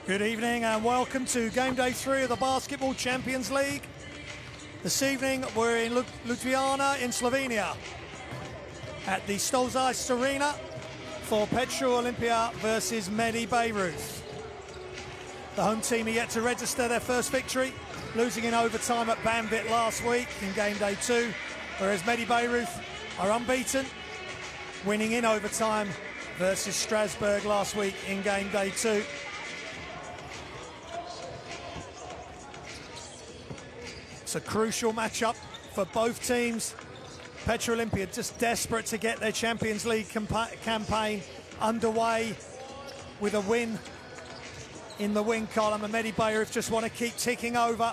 Good evening and welcome to game day 3 of the Basketball Champions League. This evening we're in Ljubljana in Slovenia at the Stolzais Arena for Petrol Olimpija versus medi Bayreuth. The home team are yet to register their first victory, losing in overtime at Banvit last week in game day 2, whereas medi Bayreuth are unbeaten, winning in overtime versus Strasbourg last week in game day 2. It's a crucial matchup for both teams. Petrol Olimpija just desperate to get their Champions League campaign underway with a win in the win column, and medi Bayreuth just want to keep ticking over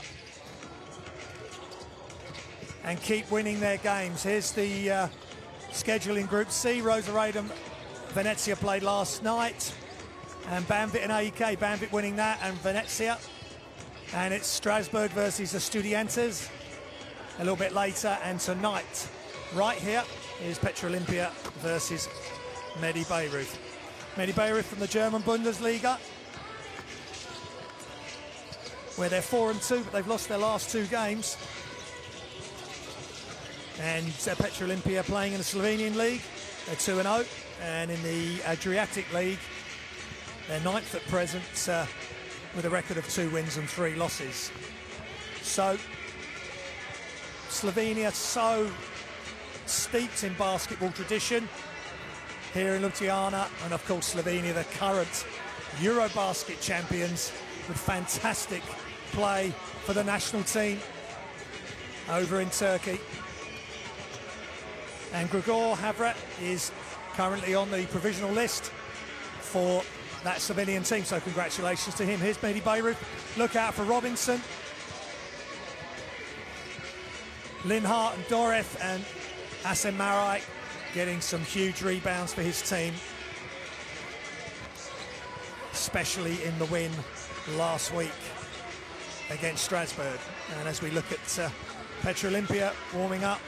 and keep winning their games. Here's the schedule in Group C. Rosaradom, Venezia played last night, and Banvit and AEK. Banvit winning that, and Venezia. And it's Strasbourg versus the Estudiantes a little bit later, and tonight, right here, is Petrol Olimpija versus medi Bayreuth. Medi Bayreuth from the German Bundesliga, where they're 4-2, but they've lost their last 2 games. And Petrol Olimpija playing in the Slovenian league, they're 2-0, and in the Adriatic League, they're 9th at present, with a record of 2 wins and 3 losses. So Slovenia, so steeped in basketball tradition here in Ljubljana, and of course Slovenia, the current Eurobasket champions, with fantastic play for the national team over in Turkey. And Grigor Havrat is currently on the provisional list for that Slovenian team, so congratulations to him. Here's medi Bayreuth. Look out for Robinson, Linhart and Doreth, and Asem Marai getting some huge rebounds for his team, especially in the win last week against Strasbourg. And as we look at Petrol Olimpija warming up,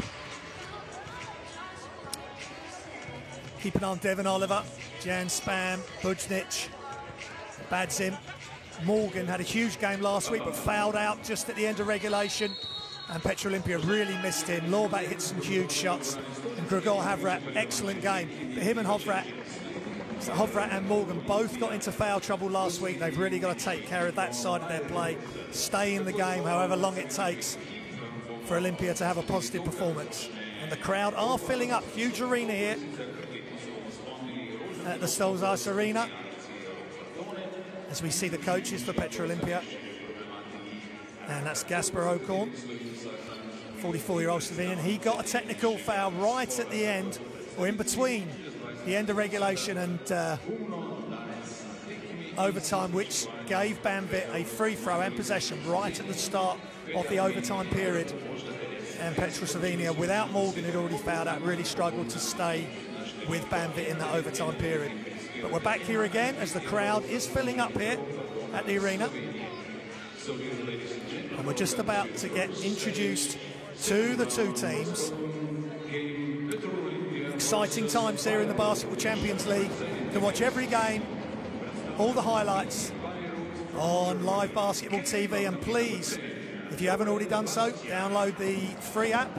keep an eye on Devon Oliver, Jan Spam, Bujnic, Badzim. Morgan had a huge game last week but fouled out just at the end of regulation, and Petrol Olimpija really missed him. Lorbat hit some huge shots, and Grigor Havrat, excellent game. But him and Hovrat and Morgan both got into foul trouble last week. They've really got to take care of that side of their play, stay in the game however long it takes for Olimpija to have a positive performance. And the crowd are filling up, huge arena here at the Stolzais Arena, as we see the coaches for Petrol Olimpija. And that's Gasper Okorn, 44-year-old Slovenian. He got a technical foul right at the end, or in between the end of regulation and overtime, which gave Banvit a free throw and possession right at the start of the overtime period. And Petrol Slovenia, without Morgan, had already fouled out, really struggled to stay with Banvit in that overtime period. But we're back here again as the crowd is filling up here at the arena. And we're just about to get introduced to the 2 teams. Exciting times here in the Basketball Champions League. You can watch every game, all the highlights on Live Basketball TV. And please, if you haven't already done so, download the free app,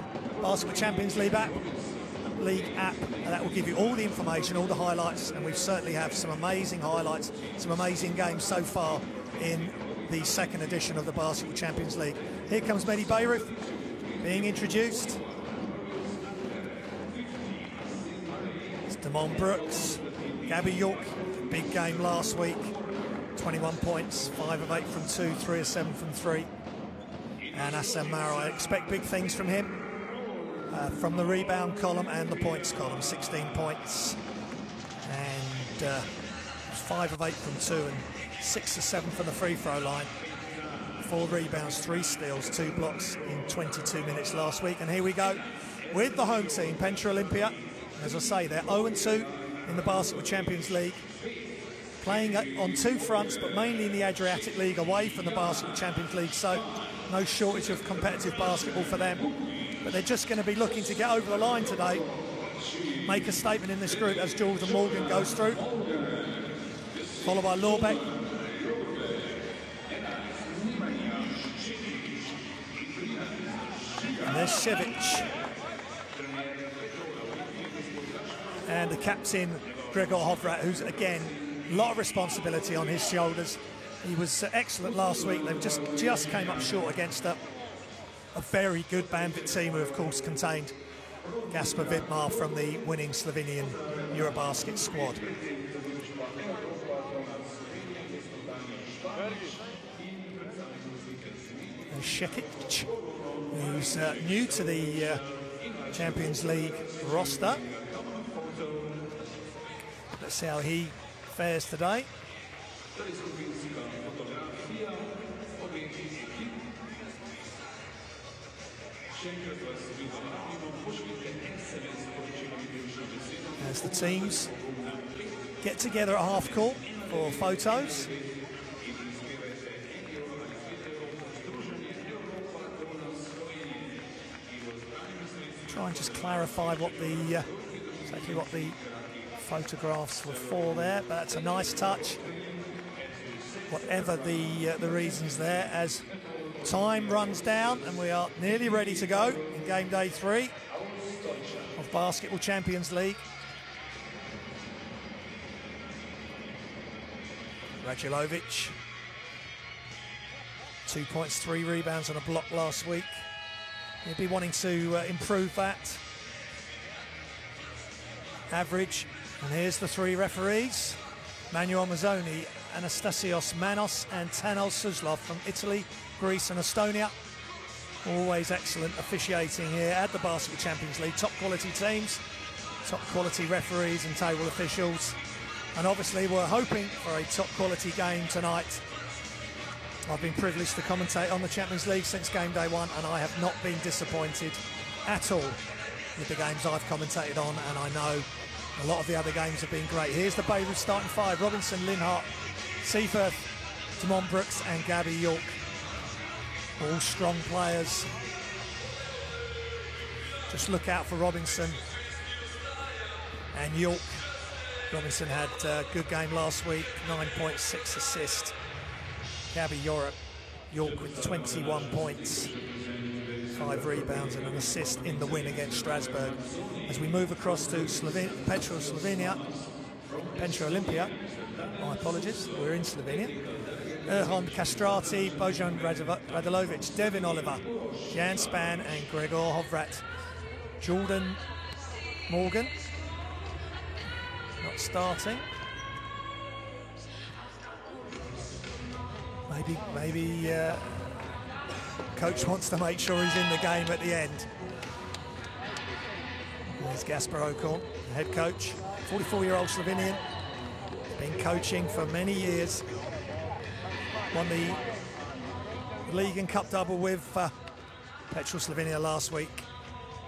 Basketball Champions League app, and that will give you all the information, all the highlights, and we certainly have some amazing highlights, some amazing games so far in the 2nd edition of the Basketball Champions League. Here comes medi Bayreuth being introduced. It's Damon Brooks, Gabby York, big game last week, 21 points, 5 of 8 from 2, 3 of 7 from 3. And Asem Marai, I expect big things from him. From the rebound column and the points column, 16 points and 5 of 8 from 2 and 6 of 7 from the free throw line. 4 rebounds, 3 steals, 2 blocks in 22 minutes last week. And here we go with the home team, Petrol Olimpija. As I say, they're 0-2 in the Basketball Champions League, playing on 2 fronts, but mainly in the Adriatic League, away from the Basketball Champions League, so no shortage of competitive basketball for them. But they're just going to be looking to get over the line today, make a statement in this group as Jordan Morgan goes through, followed by Lorbeck, there's Šević. And the captain, Gregor Hovrat, who's, again, a lot of responsibility on his shoulders. He was excellent last week. They just came up short against a very good Banvit team, who, of course, contained Gasper Vidmar from the winning Slovenian Eurobasket squad. And Šekić, who's new to the Champions League roster. Let's see how he fares today. As the teams get together at half court for photos. Try and just clarify what the exactly what the photographs were for there, but that's a nice touch. Whatever the reasons there, as time runs down and we are nearly ready to go in game day 3 of Basketball Champions League. Radulovic, 2 points, 3 rebounds and a block last week. He'll be wanting to improve that average. And here's the 3 referees: Manuel Mazzoni, Anastasios Manos and Tanos Suslov from Italy, Greece and Estonia. Always excellent officiating here at the Basketball Champions League. Top quality teams, top quality referees and table officials. And obviously we're hoping for a top quality game tonight. I've been privileged to commentate on the Champions League since game day 1, and I have not been disappointed at all with the games I've commentated on, and I know a lot of the other games have been great. Here's the Bayreuth starting 5: Robinson, Linhart, Seaforth, Damon Brooks and Gabby York. All strong players. Just look out for Robinson and York. Robinson had a good game last week, 9 points, 6 assists. Gabby York with 21 points, 5 rebounds and an assist in the win against Strasbourg. As we move across to Petrol Olimpija, my apologies, we're in Slovenia. Erhan Kastrati, Bojan Radulovic, Devin Oliver, Jan Span and Gregor Hovrat. Jordan Morgan, not starting. Maybe coach wants to make sure he's in the game at the end. There's Gasper Okorn, the head coach, 44-year-old Slovenian. Been coaching for many years. Won the league and cup double with Petrol Slovenia last week.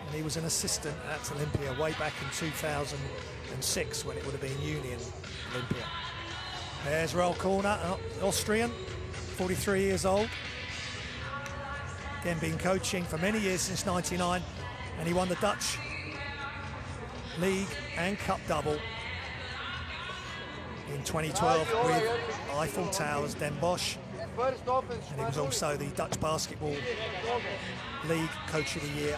And he was an assistant at Olimpija way back in 2006 when it would have been Union Olimpija. There's Raul Corner, Austrian, 43 years old. Again, been coaching for many years, since '99, and he won the Dutch League and Cup double in 2012 with Eiffel Towers Den Bosch, and he was also the Dutch Basketball League Coach of the Year.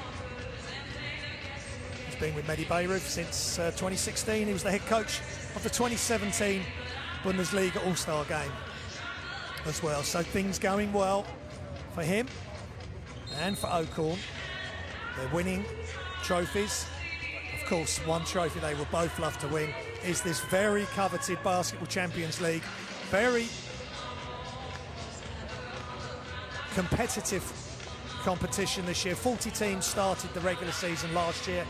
He's been with medi Bayreuth since 2016. He was the head coach of the 2017 Bundesliga All-Star game as well. So things going well for him and for Okorn. They're winning trophies. Of course, one trophy they will both love to win is this very coveted Basketball Champions League. Very competitive competition this year. 40 teams started the regular season last year.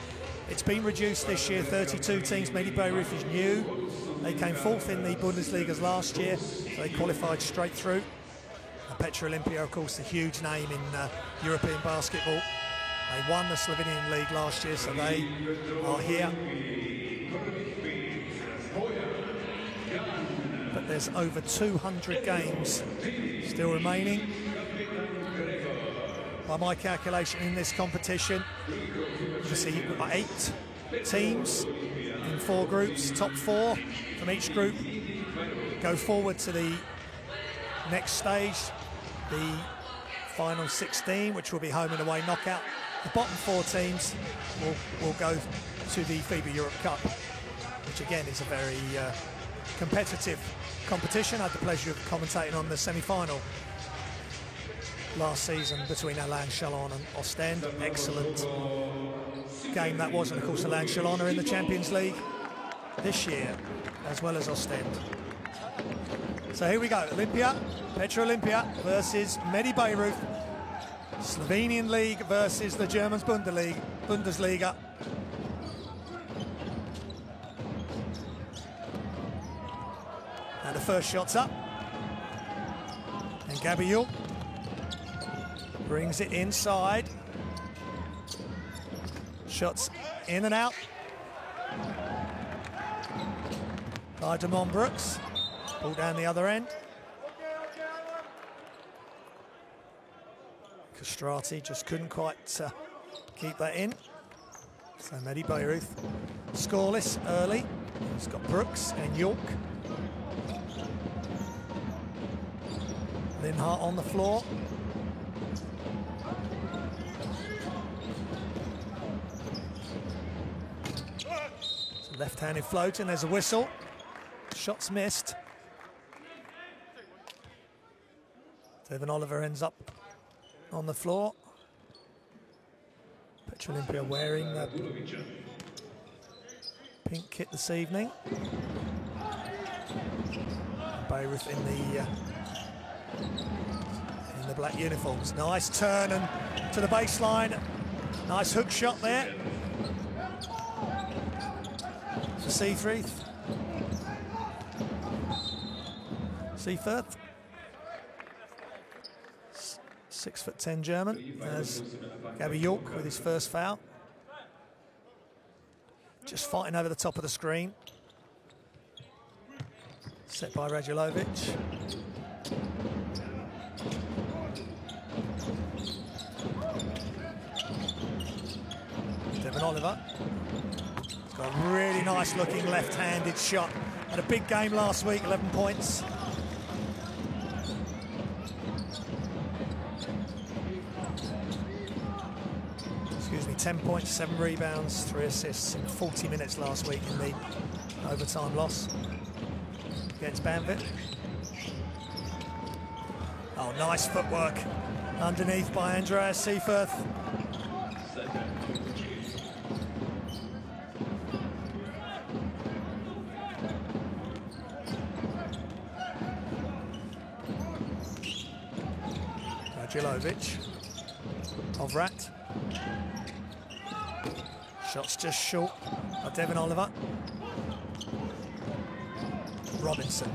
It's been reduced this year, 32 teams. medi Bayreuth is new. They came 4th in the Bundesliga last year, so they qualified straight through. And Petrol Olimpija, of course, a huge name in European basketball. They won the Slovenian League last year, so they are here. But there's over 200 games still remaining, by my calculation, in this competition. You see, we've got 8 teams in 4 groups. Top 4 from each group go forward to the next stage, the final 16, which will be home and away knockout the bottom 4 teams will go to the FIBA Europe Cup, which again is a very competitive competition. I had the pleasure of commentating on the semi-final last season between Alain Chalon and Ostend. Excellent game that was, and of course Alain Chalon are in the Champions League this year as well as Ostend. So here we go, Olimpija, Petrol Olimpija versus medi Bayreuth, Slovenian League versus the German Bundesliga. And the first shot's up, and Gabriel brings it inside. Shots in and out by Damon Brooks. Ball down the other end. Castrati just couldn't quite keep that in. So medi Bayreuth scoreless early. He's got Brooks and York. Linhart on the floor. Left-handed float, and there's a whistle. Shots missed. Devon Oliver ends up on the floor. Petrol Olimpija wearing the pink kit this evening. Bayreuth in the black uniforms. Nice turn and to the baseline. Nice hook shot there for Seefried. Seefried. 6'10" German, as Gabby York with his first foul. Just fighting over the top of the screen. Set by Radulovic. Devon Oliver. He's got a really nice looking left-handed shot. Had a big game last week, 11 points. Excuse me, 10 points, 7 rebounds, 3 assists in 40 minutes last week in the overtime loss against Banvit. Oh, nice footwork underneath by Andreas Seefried. Radulovic, Ovrat. Shots just short of Devon Oliver. Robinson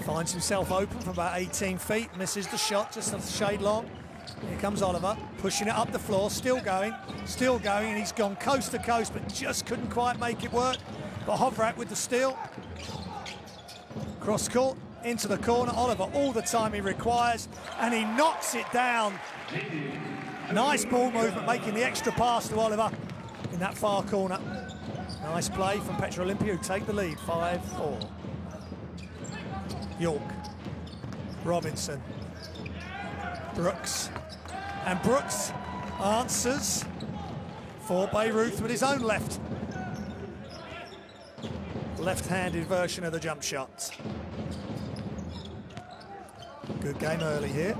finds himself open from about 18 feet, misses the shot, just a shade long. Here comes Oliver, pushing it up the floor, still going, and he's gone coast to coast, but just couldn't quite make it work. But Hovrat with the steal. Cross court, into the corner. Oliver all the time he requires, and he knocks it down. Nice ball movement, making the extra pass to Oliver in that far corner. Nice play from Petrol Olimpija, who take the lead, 5-4. York, Robinson, Brooks, and Brooks answers for Bayreuth with his own left-handed version of the jump shot. Good game early here.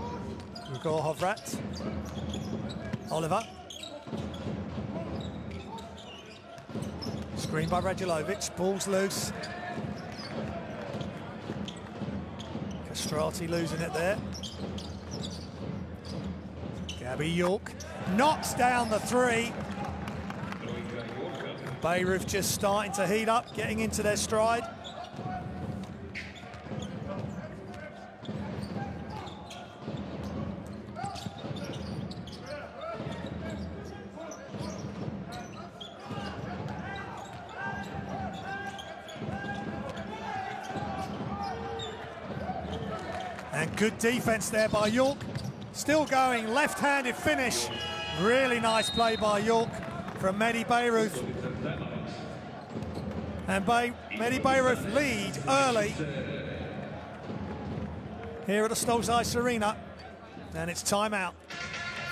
Igor Hovrat. Oliver. Screen by Radulovic, ball's loose. Castrati losing it there. Gabby York knocks down the three. Bayreuth just starting to heat up, getting into their stride. And good defense there by York. Still going, left-handed finish. Really nice play by York from medi Bayreuth. And medi Bayreuth lead early here at the Stolz Ice Arena. And it's timeout.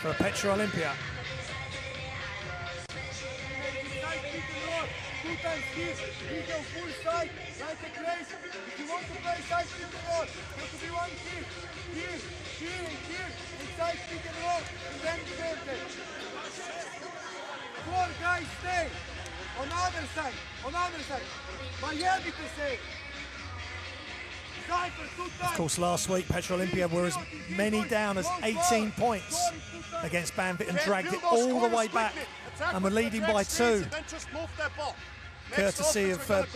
for Petrol Olimpija. Two times here, we go full side, like a crazy. If you want to play side pick and roll, you have to be one here, and side pick and roll, and then defend it. 4 guys stay on the other side. My head is the same. Of course, last week Petrol Olimpija were as many down as 18 points against Banvit and dragged it all the way back and were leading by 2. Courtesy of If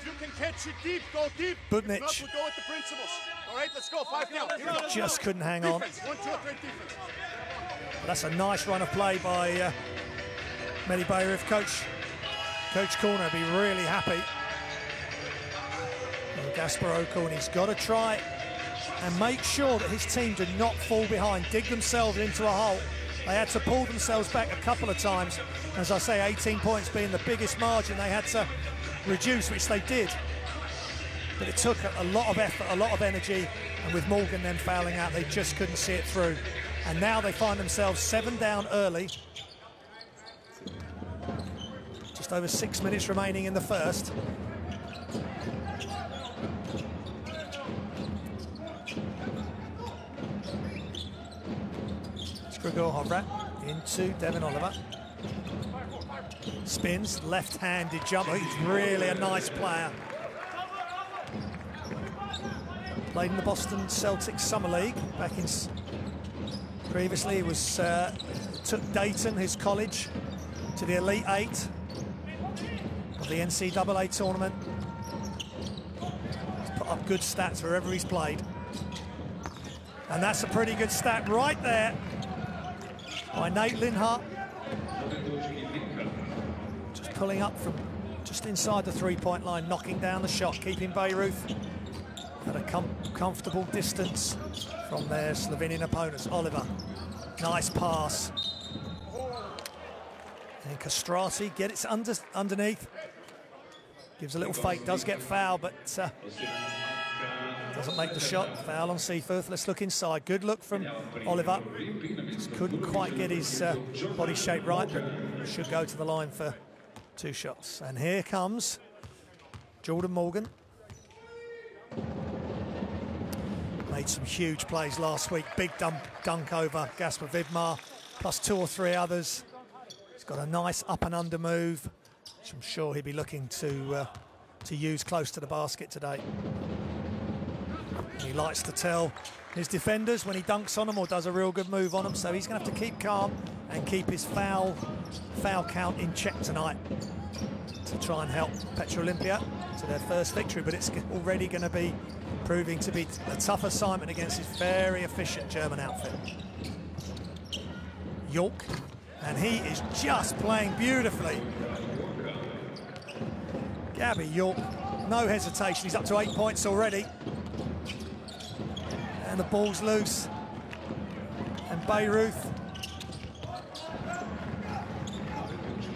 you can catch it deep, go deep. Budnic. If not, we'll go with the principles. All right, let's go. 5 down. Just couldn't hang on. Defense. 1, 2, 3 defense. That's a nice run of play by medi Bayreuth. Coach Corner will be really happy. And Gasper O'Corn, he's got to try and make sure that his team do not fall behind, dig themselves into a hole. They had to pull themselves back a couple of times. As I say, 18 points being the biggest margin they had to reduce, which they did. But it took a lot of effort, a lot of energy, and with Morgan then fouling out, they just couldn't see it through. And now they find themselves 7 down early. Just over 6 minutes remaining in the first. Gregor Hovrat into Devin Oliver. Spins, left-handed jumper. He's really a nice player. Played in the Boston Celtics Summer League back in... Previously he was took Dayton, his college, to the Elite 8 of the NCAA tournament. He's put up good stats wherever he's played. And that's a pretty good stat right there by Nate Linhart. Just pulling up from just inside the three-point line, knocking down the shot, keeping Bayreuth at a comfortable distance from their Slovenian opponents. Oliver, nice pass. And Castrati gets it underneath. Gives a little fake, does get fouled, but doesn't make the shot. Foul on Seaforth. Let's look inside. Good look from Oliver. Just couldn't quite get his body shape right, but should go to the line for 2 shots. And here comes Jordan Morgan. Made some huge plays last week. Big dunk over Gasper Vidmar, plus 2 or 3 others. He's got a nice up and under move, which I'm sure he'll be looking to use close to the basket today. He likes to tell his defenders when he dunks on them or does a real good move on them, so he's going to have to keep calm and keep his foul count in check tonight to try and help Petrol Olimpija to their first victory. But it's already going to be proving to be a tough assignment against this very efficient German outfit. York, and he is just playing beautifully. Gabby York, no hesitation, he's up to 8 points already. And the ball's loose. And Bayreuth.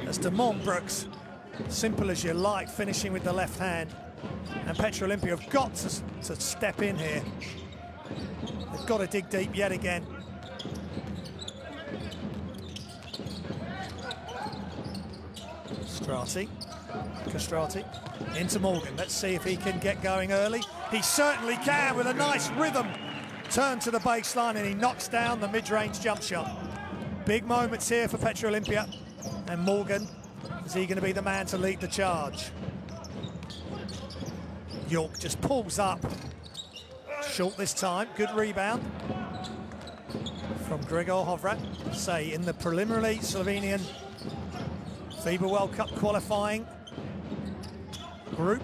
That's Demont Brooks. Simple as you like, finishing with the left hand. And Petrol Olimpija have got to step in here. They've got to dig deep yet again. Castrati into Morgan. Let's see if he can get going early. He certainly can with a nice rhythm. Turn to the baseline and he knocks down the mid-range jump shot. Big moments here for Petrol Olimpija. And Morgan, is he going to be the man to lead the charge? York just pulls up. Short this time. Good rebound from Gregor Hovrat. Say in the preliminary Slovenian FIBA World Cup qualifying group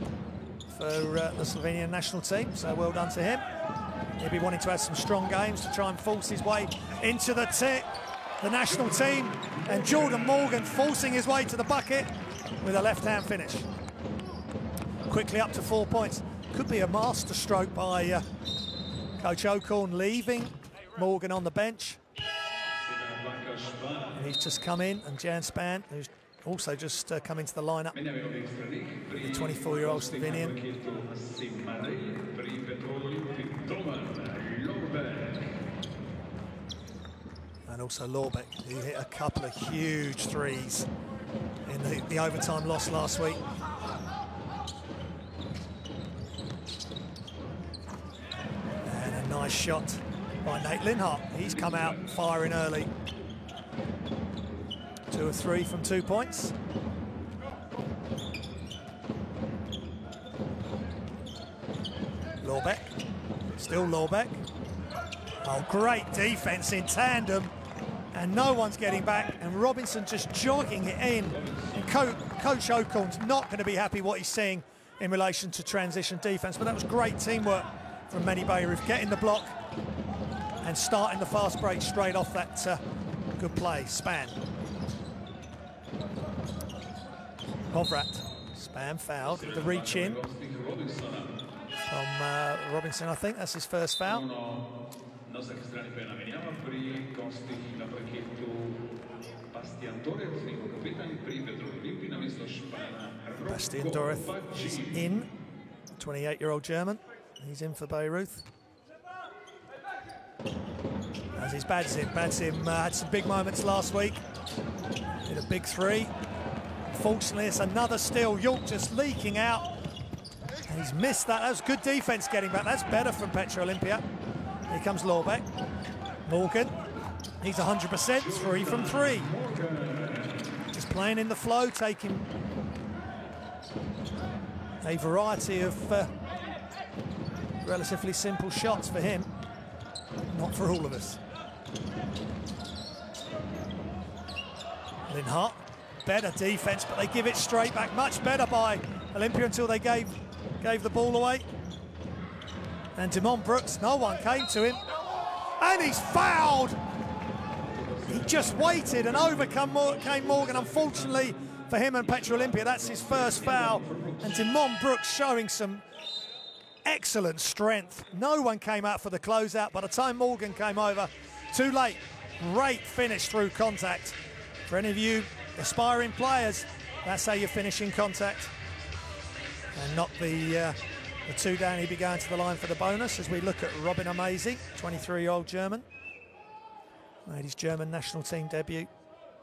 for the Slovenian national team. So well done to him. He'll be wanting to have some strong games to try and force his way into the national team. And Jordan Morgan forcing his way to the bucket with a left-hand finish. Quickly up to 4 points. Could be a master stroke by Coach O'Corn, leaving Morgan on the bench. And he's just come in, and Jan Span, who's also just come into the lineup, the 24-year-old Slovenian. And also Lorbeck, who hit a couple of huge threes in the overtime loss last week. And a nice shot by Nate Linhart. He's come out firing early. 2 of 3 from 2 points. Lorbeck, still Lorbeck. Oh, great defense in tandem, and no one's getting back, and Robinson just jogging it in. And Coach Ocorn's not going to be happy what he's seeing in relation to transition defense, but that was great teamwork from medi Bayreuth, getting the block and starting the fast break straight off that good play. Span. Hovrat. Span fouled with the reach in from Robinson, I think. That's his first foul. Bastian Doreth is in, 28-year-old German. He's in for Bayreuth. As is Badzim. Badzim had some big moments last week. Hit a big 3. Unfortunately, it's another steal. York just leaking out. And he's missed that. That was good defense getting back. That's better from Petrol Olimpija. Here comes Lorbeck. Morgan. He's 100%. 3 from 3. Just playing in the flow, taking a variety of relatively simple shots for him. Not for all of us. Linhart. Better defense, but they give it straight back. Much better by Olimpija until they gave the ball away. And Demond Brooks, no one came to him. And he's fouled! He just waited and came Morgan. Unfortunately for him and Petrol Olimpija, that's his first foul. And Demond Brooks showing some excellent strength. No one came out for the closeout. By the time Morgan came over, too late. Great finish through contact. For any of you aspiring players, that's how you finish in contact. And not the 2 down. He'd be going to the line for the bonus as we look at Robin Amazy, 23-year-old German. Made his German national team debut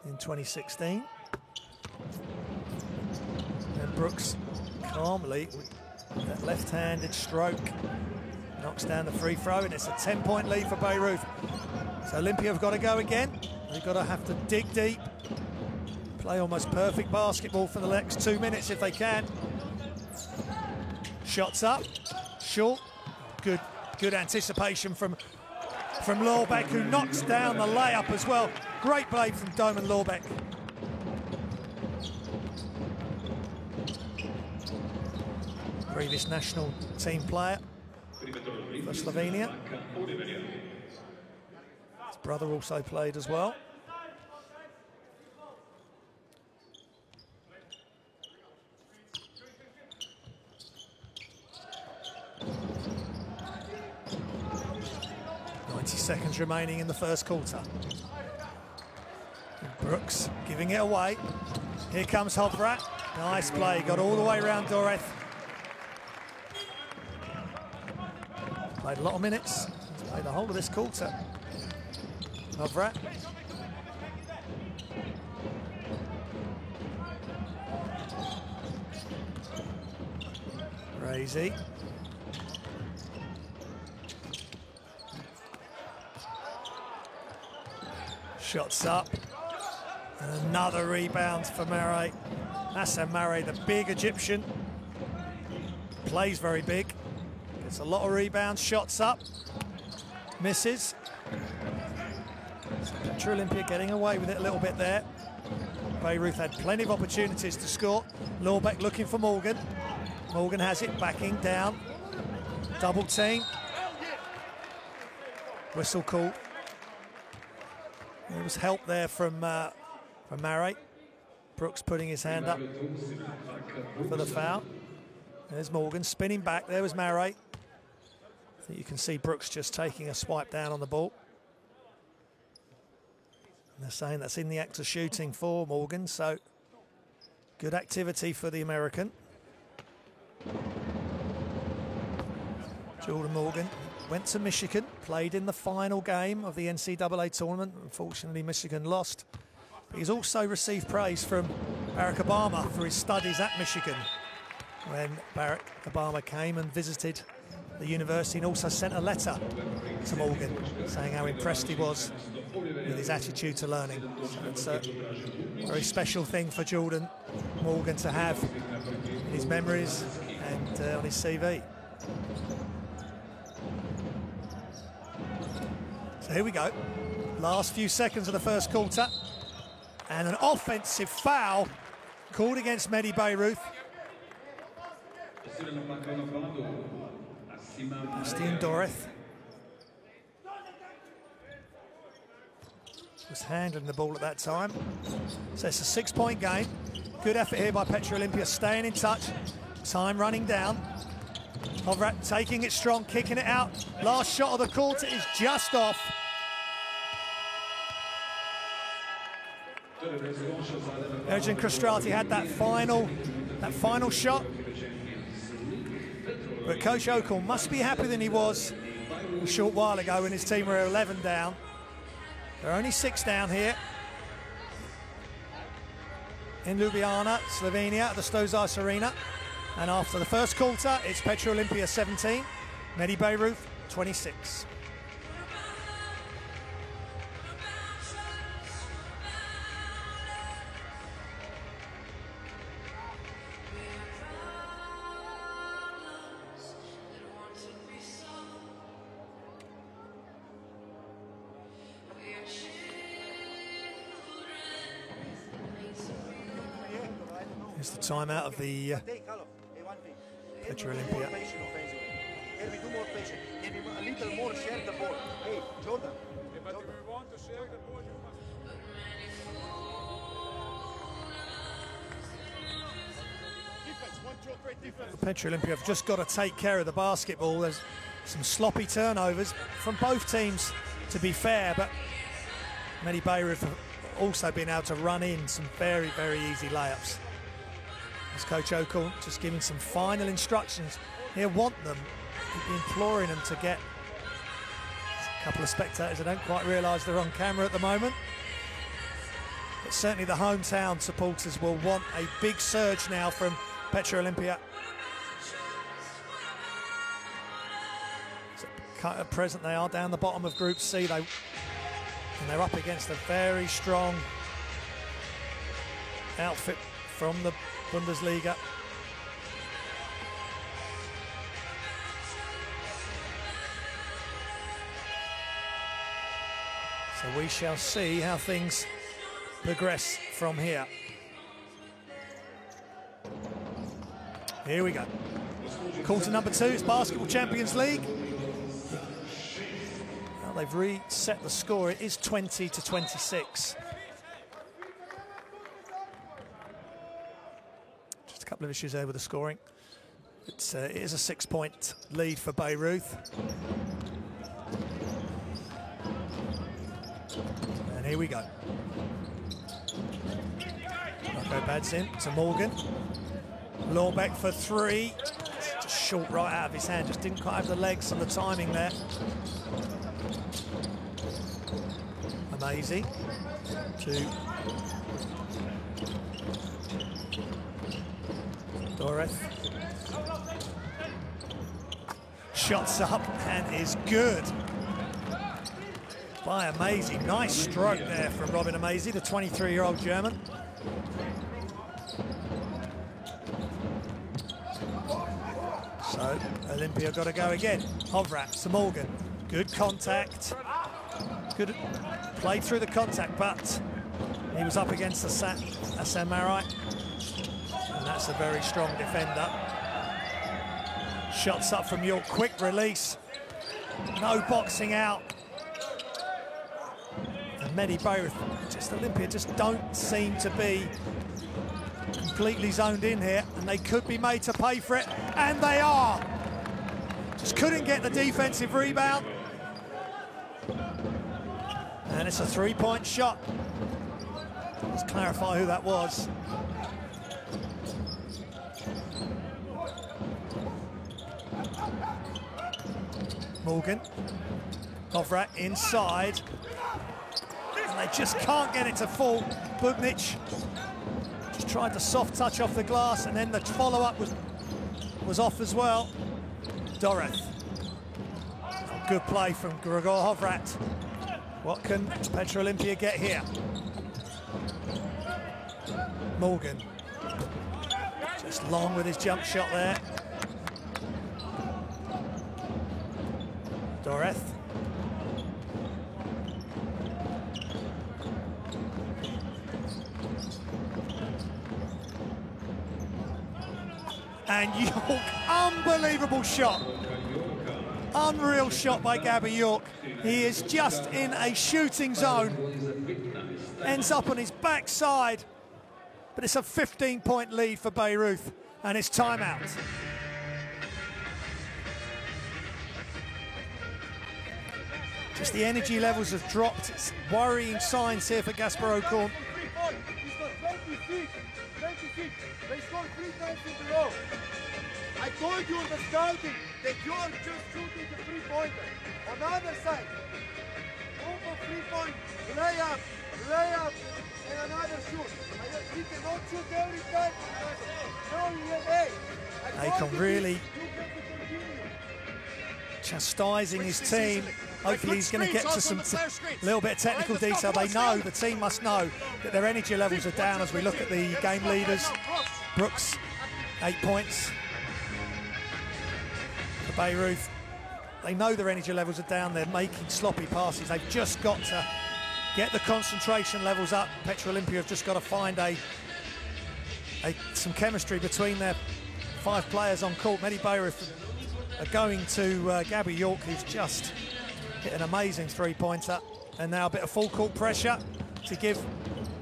in 2016. And Brooks calmly, with that left-handed stroke, knocks down the free throw, and it's a 10-point lead for Bayreuth. So Olimpija have got to go again. They've got to have to dig deep, play almost perfect basketball for the next 2 minutes if they can. Shots up, short. Good anticipation from Lorbeck, who knocks down the layup as well. Great play from Doman Lorbeck. Previous national team player for Slovenia. His brother also played as well. Seconds remaining in the first quarter. Brooks giving it away. Here comes Hovrat. Nice play, got all the way around Doreth. Played a lot of minutes. Played the whole of this quarter. Hovrat. Crazy. Shots up, and another rebound for Mare. Hassan Mare, the big Egyptian, plays very big, gets a lot of rebounds. Shots up, misses. So Petrol Olimpija getting away with it a little bit there. Bayreuth had plenty of opportunities to score. Lorbeck looking for Morgan. Morgan has it, backing down. Double team. Whistle call. There was help there from Mare. Brooks putting his hand up for the foul. There's Morgan spinning back. There was Mare. I think you can see Brooks just taking a swipe down on the ball. And they're saying that's in the act of shooting for Morgan, so good activity for the American. Jordan Morgan went to Michigan, played in the final game of the NCAA tournament. Unfortunately, Michigan lost. But he's also received praise from Barack Obama for his studies at Michigan, when Barack Obama came and visited the university, and also sent a letter to Morgan saying how impressed he was with his attitude to learning. So it's a very special thing for Jordan Morgan to have in his memories and on his CV. So here we go. Last few seconds of the first quarter. And an offensive foul called against medi Bayreuth. Bastian Doreth was handling the ball at that time. So it's a 6-point game. Good effort here by Petrol Olimpija, staying in touch. Time running down. Hovrat taking it strong, kicking it out. Last shot of the quarter is just off. Ercan Krostrati had that final shot. But Coach O'Connell must be happier than he was a short while ago when his team were 11 down. They're only 6 down here in Ljubljana, Slovenia, at the Stozas Arena. And after the first quarter, it's Petrol Olimpija 17, medi Bayreuth 26. It's the timeout of the Petrol Olimpija. Can we do more patient? Can we a little more share the ball? Hey, Jordan. But if we want to share the ball, you must. Petrol Olimpija have just got to take care of the basketball. There's some sloppy turnovers from both teams, to be fair, but medi Bayreuth have also been able to run in some very, very easy layups. As Coach O'Connell just giving some final instructions. He'll want them, he'll be imploring them to get. A couple of spectators, I don't quite realise they're on camera at the moment. But certainly the hometown supporters will want a big surge now from Petrol Olimpija. So at present they are down the bottom of Group C, and they're up against a very strong outfit from the Bundesliga. So we shall see how things progress from here. Here we go. Quarter number 2, it's Basketball Champions League. Now they've reset the score, it is 20-26. Just a couple of issues there with the scoring. It is a 6-point lead for Bayreuth. And here we go. Rocco Badzin to Morgan. Lorbeck for 3. Just short right out of his hand. Just didn't quite have the legs and the timing there. Amazing. To Doreth. Shots up and is good by Amazing. Nice stroke there from Robin Amazing, the 23-year-old German. So Olimpija got to go again. Hovrat to Morgan. Good contact. Good play through the contact, but he was up against Hassan Marai. And that's a very strong defender. Shots up from York, quick release. No boxing out. And medi Bayreuth, just Olimpija, just don't seem to be completely zoned in here, and they could be made to pay for it, and they are. Just couldn't get the defensive rebound. And it's a 3-point shot. Let's clarify who that was. Morgan. Hovrat inside. And they just can't get it to fall. Bugnic just tried to soft touch off the glass, and then the follow-up was off as well. Doreth. Good play from Gregor Hovrat. What can Petrol Olimpija get here? Morgan. Just long with his jump shot there. Doreth. And York, unbelievable shot. Unreal shot by Gabby York. He is just in a shooting zone. Ends up on his backside. But it's a 15-point lead for Bayreuth, and it's timeout. Just the energy levels have dropped. It's worrying signs here for Gasparo Korn. 20 feet. They scored 3 times in a row. I told you in the scouting that you are just shooting the 3-pointer. On the other side, over 3-point, layup, and another shoot. He cannot shoot every time. No, you have 8. Akon really chastising his team. Hopefully he's going to get to some little bit of technical detail. They know, the team must know, that their energy levels are down as we look at the game leaders. Brooks, 8 points for Bayreuth. They know their energy levels are down. They're making sloppy passes. They've just got to get the concentration levels up. Petrol Olimpija have just got to find some chemistry between their 5 players on court. Medi Bayreuth are going to Gabby York, who's just hit an amazing 3-pointer, and now a bit of full court pressure to give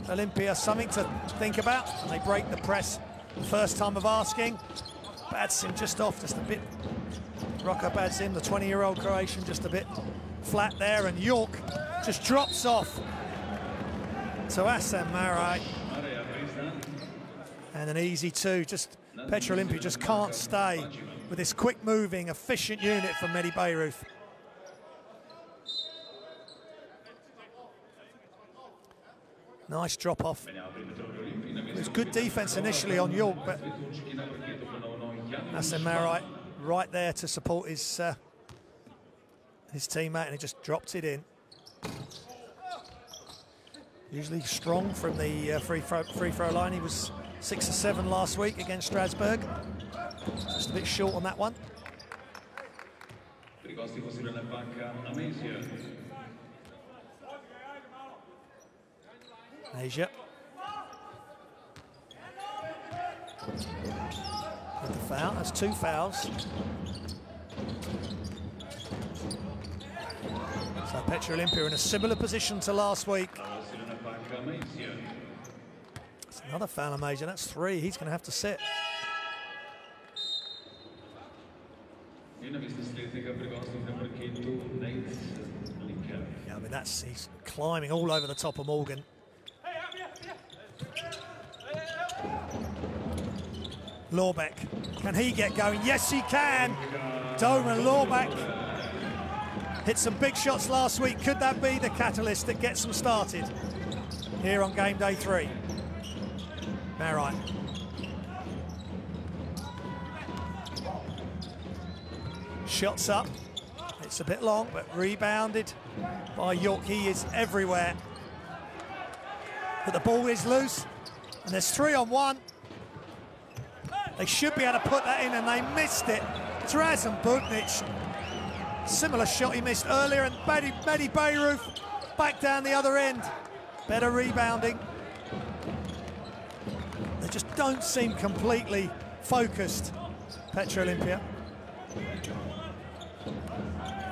Olimpija something to think about. And they break the press the first time of asking. Badsim just off, just a bit. Roko Badsim, the 20-year-old Croatian, just a bit flat there, and York just drops off to Assam Marai. And an easy 2. Just Petrol Olimpija just can't stay with this quick-moving, efficient unit from medi Bayreuth. Nice drop-off. It was good defense initially on York, but Assam Marai right there to support his teammate, and he just dropped it in. Usually strong from the free throw line. He was 6 or 7 last week against Strasbourg. Just a bit short on that one. Asia. With the foul, that's 2 fouls. So Petrol Olimpija in a similar position to last week. That's another foul on Asia, that's 3. He's going to have to sit. Yeah, I mean, he's climbing all over the top of Morgan. Lorbeck, can he get going? Yes, he can. Doman Lorbeck hit some big shots last week. Could that be the catalyst that gets them started here on game day 3? Marai. Shots up. It's a bit long, but rebounded by York. He is everywhere. But the ball is loose, and there's 3-on-1. They should be able to put that in, and they missed it. Drazen Bugnic, similar shot he missed earlier, and medi Bayreuth back down the other end. Better rebounding. They just don't seem completely focused, Petrol Olimpija.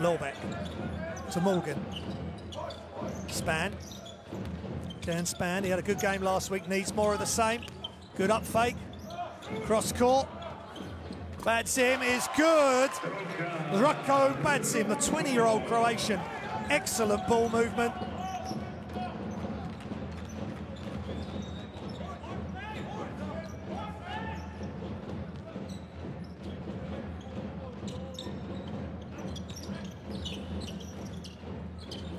Lorbeck to Morgan. Span. Jan Span, he had a good game last week, needs more of the same. Good up fake. Cross court. Badsim is good. Roko Badsim, the 20-year-old Croatian. Excellent ball movement.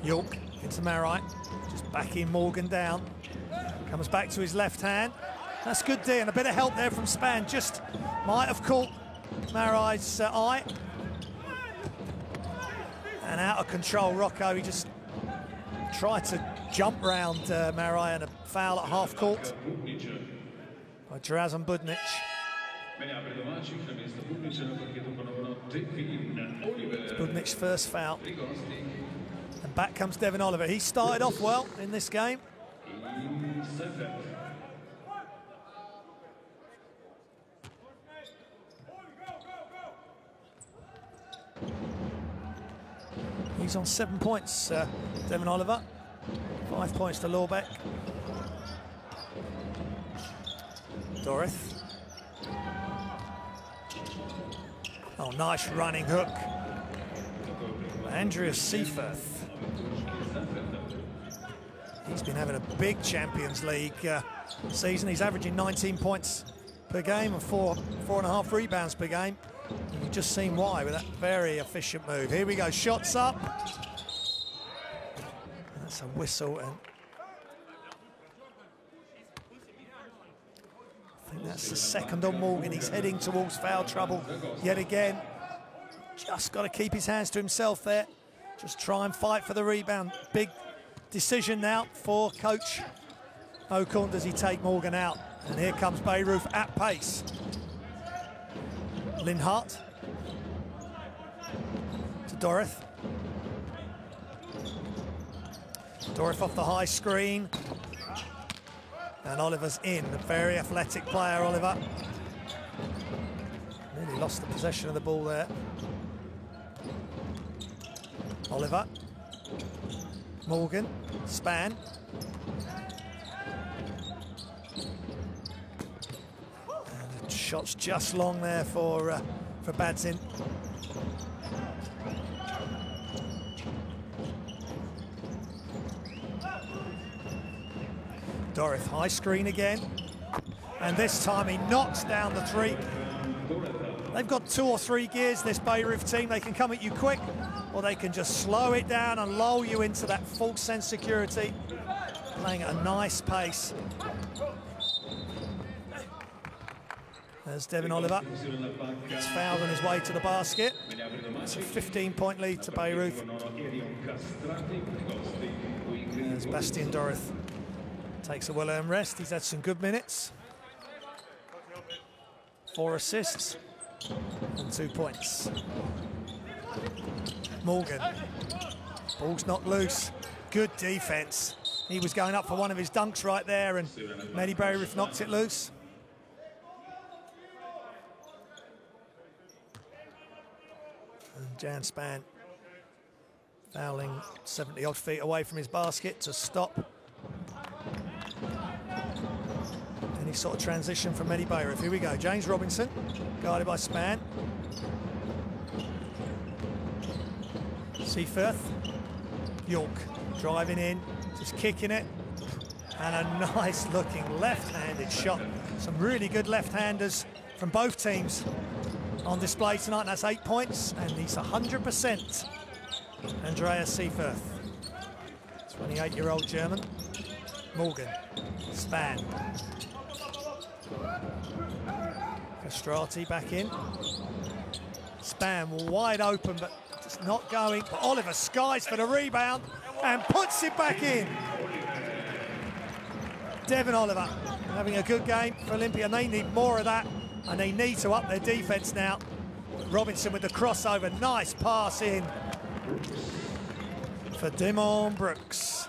York into Marai, just backing Morgan down. Comes back to his left hand. That's good D, and a bit of help there from Span. Just might have caught Marai's eye. And out of control, Rocco. He just tried to jump round Marai, and a foul at half court by Drazen Budnic. It's Budnic's first foul. And back comes Devin Oliver. He started off well in this game. He's on 7 points, Devin Oliver. 5 points to Lorbeck. Dorith. Oh, nice running hook. Andreas Seaforth. He's been having a big Champions League season. He's averaging 19 points per game and 4.5 rebounds per game. And you've just seen why with that very efficient move. Here we go, shots up. That's a whistle, and I think that's the second on Morgan. He's heading towards foul trouble yet again. Just got to keep his hands to himself there. Just try and fight for the rebound. Big decision now for Coach O'Corn. Does he take Morgan out? And here comes Bayreuth at pace. Linhart to Dorith. Dorith off the high screen. And Oliver's in. A very athletic player, Oliver. Nearly lost the possession of the ball there. Oliver. Morgan. Span. And the shot's just long there for Badzin. Dorith, high screen again. And this time he knocks down the three. They've got 2 or 3 gears, this Bayreuth team. They can come at you quick, or they can just slow it down and lull you into that false sense of security. Playing at a nice pace. There's Devin Oliver. Gets fouled on his way to the basket. It's a 15-point lead to Bayreuth. There's Bastien Dorith. Takes a well-earned rest. He's had some good minutes. 4 assists and 2 points. Morgan. Ball's not loose. Good defense. He was going up for one of his dunks right there, and medi Bayreuth knocked it loose. And Jan Span fouling 70-odd feet away from his basket to stop any sort of transition from medi Bayreuth. Here we go, James Robinson, guarded by Span. Seaforth, York driving in, just kicking it, and a nice looking left-handed shot. Some really good left-handers from both teams on display tonight, and that's 8 points, and he's 100%. Andreas Seaforth, 28-year-old German. Morgan, Span. Castrati back in. Span wide open, but just not going. But Oliver skies for the rebound and puts it back in. Devin Oliver having a good game for Olympia. They need more of that, and they need to up their defense now. Robinson with the crossover. Nice pass in for Demon Brooks.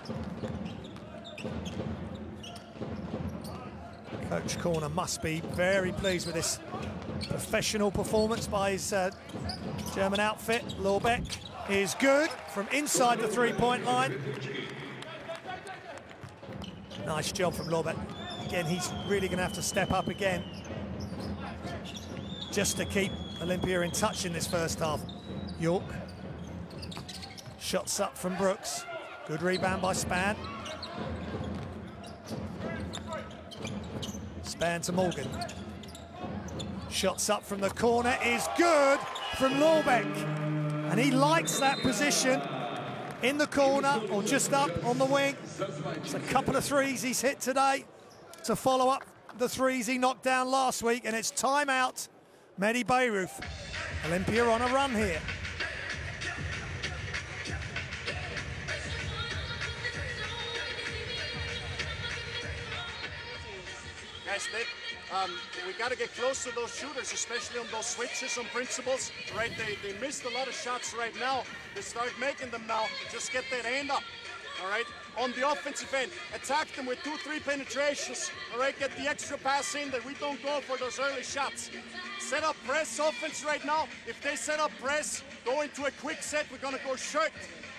Coach Corner must be very pleased with this professional performance by his German outfit. Lorbeck is good from inside the three-point line. Nice job from Lorbeck. Again, he's really going to have to step up again just to keep Olympia in touch in this first half. York. Shots up from Brooks. Good rebound by Span. Span to Morgan. Shots up from the corner is good from Lorbeck. And he likes that position. in the corner or just up on the wing. It's a couple of threes he's hit today to follow up the threes he knocked down last week, and it's timeout. Medi Bayreuth. Olimpija on a run here. Guys, we got to get close to those shooters, especially on those switches on principles, right? They missed a lot of shots right now. They start making them now. Just get that hand up, all right? On the offensive end, attack them with 2-3 penetrations, all right? Get the extra pass in that we don't go for those early shots. Set up press offense right now. If they set up press, go into a quick set. We're going to go short,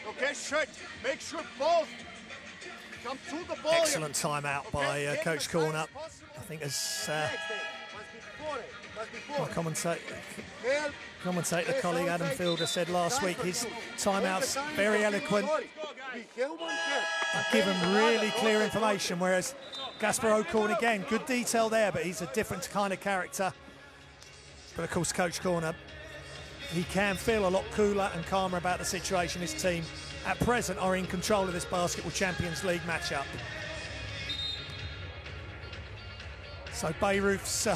okay? Short. Make sure both come to the ball. Excellent timeout by Coach Corner. I think as my commentator colleague Adam Fielder said last week, his timeout's very eloquent. Give him really clear information, whereas Gasper O'Corn, again, good detail there, but he's a different kind of character. But of course, Coach Corner, he can feel a lot cooler and calmer about the situation. His team at present are in control of this Basketball Champions League matchup. So Bayreuth's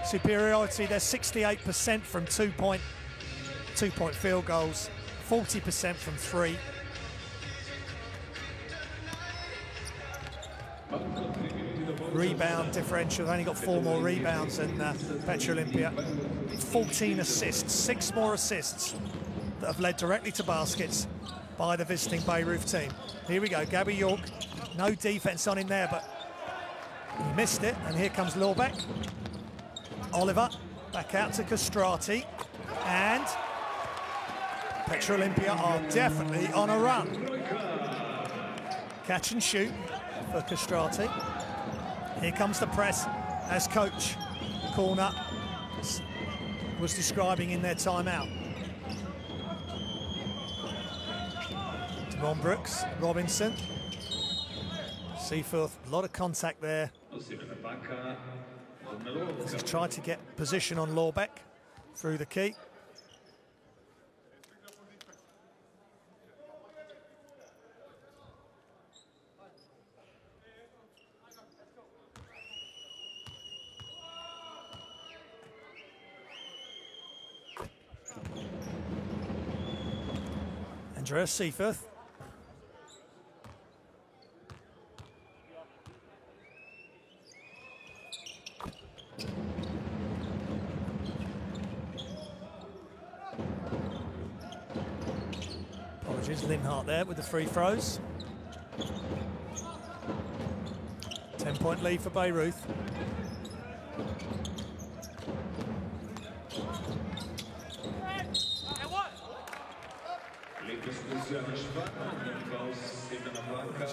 superiority, they're 68% from two-point field goals, 40% from three. Rebound differential, they've only got 4 more rebounds than Petrol Olimpija. 14 assists, 6 more assists that have led directly to baskets by the visiting Bayreuth team. Here we go, Gabby York, no defense on him there, but he missed it, and here comes Lorbeck. Oliver, back out to Castrati, and Petrol Olimpija are definitely on a run. Catch and shoot for Castrati. Here comes the press, as Coach Corner was describing in their timeout. Devon Brooks, Robinson, Seaforth, a lot of contact there. He's tried to get position on Lorbeck through the key. Andreas Seaforth. Apologies, Linhart there with the free throws. 10-point lead for Bayreuth.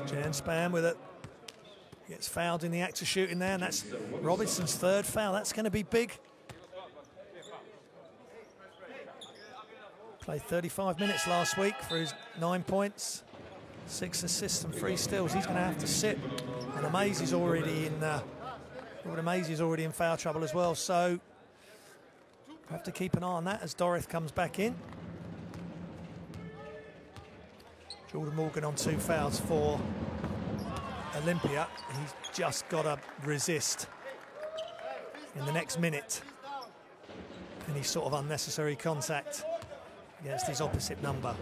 Jan Span with it. Gets fouled in the act of shooting there, and that's Robinson's 3rd foul. That's going to be big. Played 35 minutes last week for his 9 points, 6 assists and 3 steals. He's going to have to sit, and Amazi's already in foul trouble as well. So we'll have to keep an eye on that as Dorith comes back in. Jordan Morgan on 2 fouls for Olimpija. He's just got to resist in the next minute any sort of unnecessary contact against his opposite number.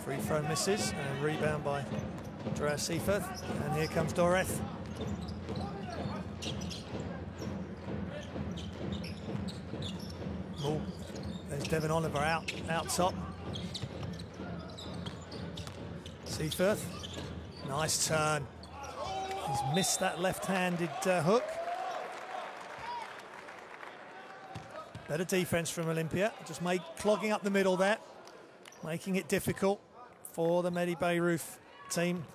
Free throw misses, and rebound by Andreas Seaforth. And here comes Doreth. Oh, there's Devon Oliver out top. Seaforth, nice turn. He's missed that left-handed hook. Better defense from Olimpija, just clogging up the middle there, making it difficult for the Medi Bayreuth team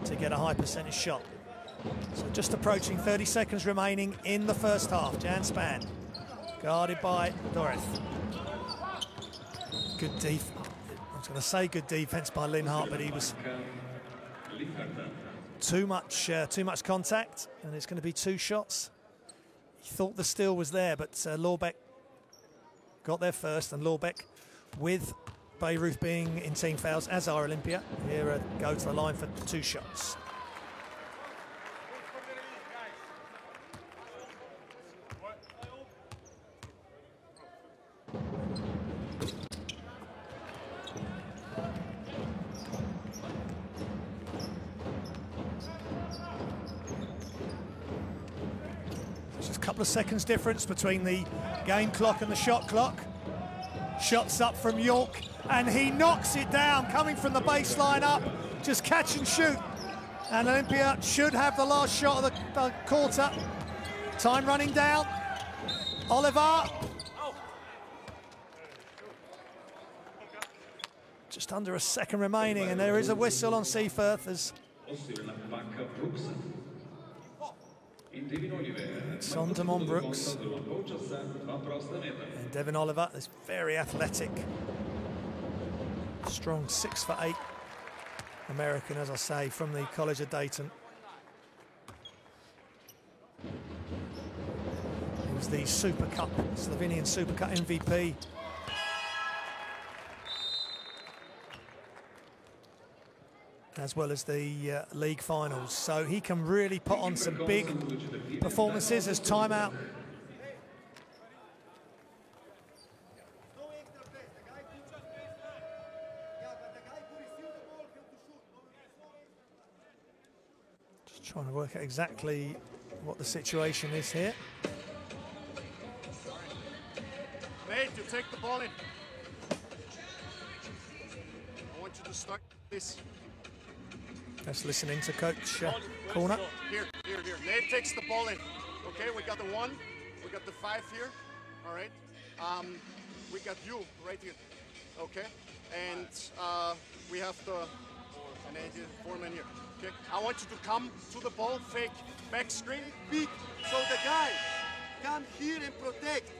to get a high percentage shot. So just approaching 30 seconds remaining in the first half. Jan Span, guarded by Dorith. Good defense. I was going to say good defense by Linhart, but he was too much contact, and it's going to be 2 shots. He thought the steal was there, but Lorbeck got there first, and Lorbeck, with Bayreuth being in team fouls, as are Olimpija, here go to the line for 2 shots. Just a couple of seconds difference between the game clock and the shot clock. Shots up from York, and he knocks it down, coming from the baseline up, just catch and shoot. And Olimpija should have the last shot of the quarter. Time running down. Oliver. Just under a second remaining, and there is a whistle on Seaforth as it's on Damon Brooks. And Devin Oliver is very athletic, strong 6'8" American, as I say, from the College of Dayton. He was the Super Cup, Slovenian Super Cup MVP. As well as the league finals. So he can really put on some big performances as timeout. Just trying to work out exactly what the situation is here. Nate, you take the ball in. I want you to start this. Let's listen in to Coach Corner. Here. Nate takes the ball in. Okay, we got the 1, we got the 5 here. All right. We got you right here. Okay, and we have the 4 men here. Okay, I want you to come to the ball, fake back screen. Big, so the guy come here and protect.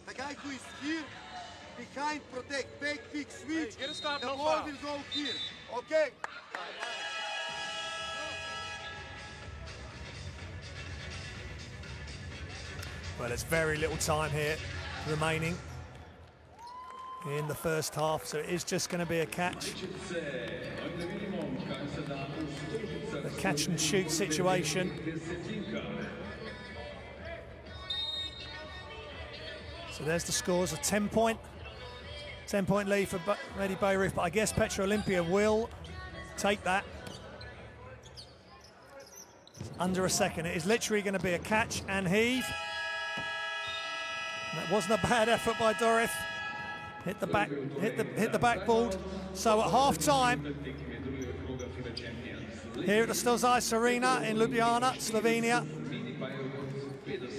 The guy who is here behind protect. Big switch. Hey, get a stop, the no ball foul. will go here. Okay. Well, there's very little time here remaining in the first half, so it is just going to be a catch. A catch and shoot situation. So there's the scores, a 10-point lead for medi Bayreuth, but I guess Petrol Olimpija will take that. Under a second. It is literally going to be a catch and heave. That wasn't a bad effort by Dorith. Hit the backboard. So at half time, here at the Stozais Arena in Ljubljana, Slovenia,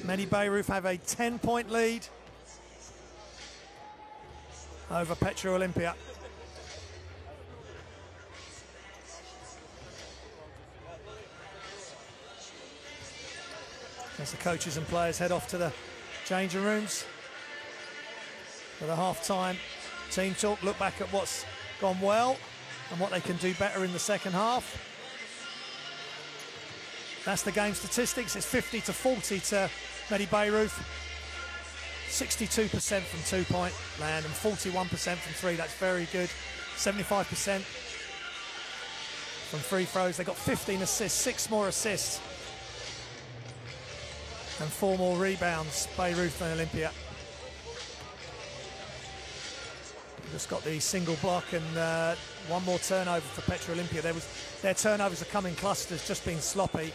medi Bayreuth have a 10-point lead over Petrol Olimpija. As the coaches and players head off to the changing rooms for the half-time team talk, look back at what's gone well and what they can do better in the second half. That's the game statistics. It's 50-40 to medi Bayreuth. 62% from two-point land and 41% from three. That's very good. 75% from free throws. They got 15 assists, 6 more assists, and 4 more rebounds, Bayreuth and Olimpija. Just got the single block and 1 more turnover for Petrol Olimpija. Their turnovers are coming clusters, just being sloppy.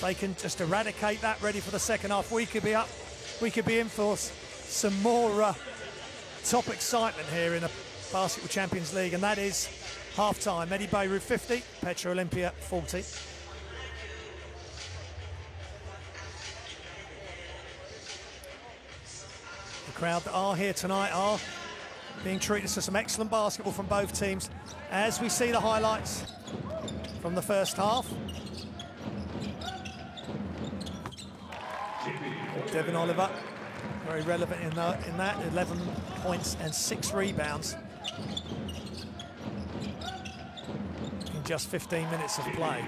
They can just eradicate that, ready for the second half. We could be up, we could be in for some more top excitement here in the Basketball Champions League, and that is half-time. medi Bayreuth 50, Petrol Olimpija 40. The crowd that are here tonight are being treated to some excellent basketball from both teams as we see the highlights from the first half. Devin Oliver, very relevant in that 11 points and 6 rebounds in just 15 minutes of play.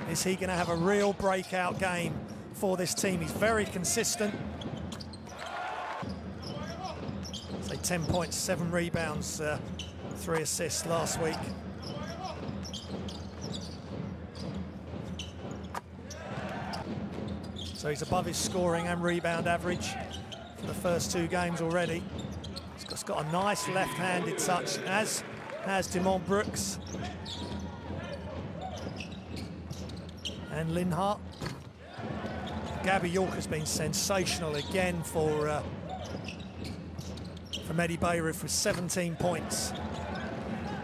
Is he going to have a real breakout game for this team? He's very consistent. 10 points, 7 rebounds, 3 assists last week. So he's above his scoring and rebound average for the first 2 games already. He's got a nice left-handed touch, as has Demont Brooks and Linhart. Gabby York has been sensational again for medi Bayreuth with 17 points,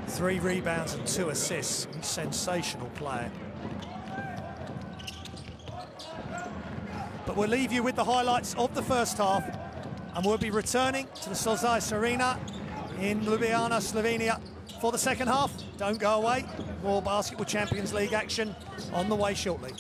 3 rebounds and 2 assists. He's a sensational player. But we'll leave you with the highlights of the first half, and we'll be returning to the Solzais Arena in Ljubljana, Slovenia for the second half. Don't go away. More Basketball Champions League action on the way shortly.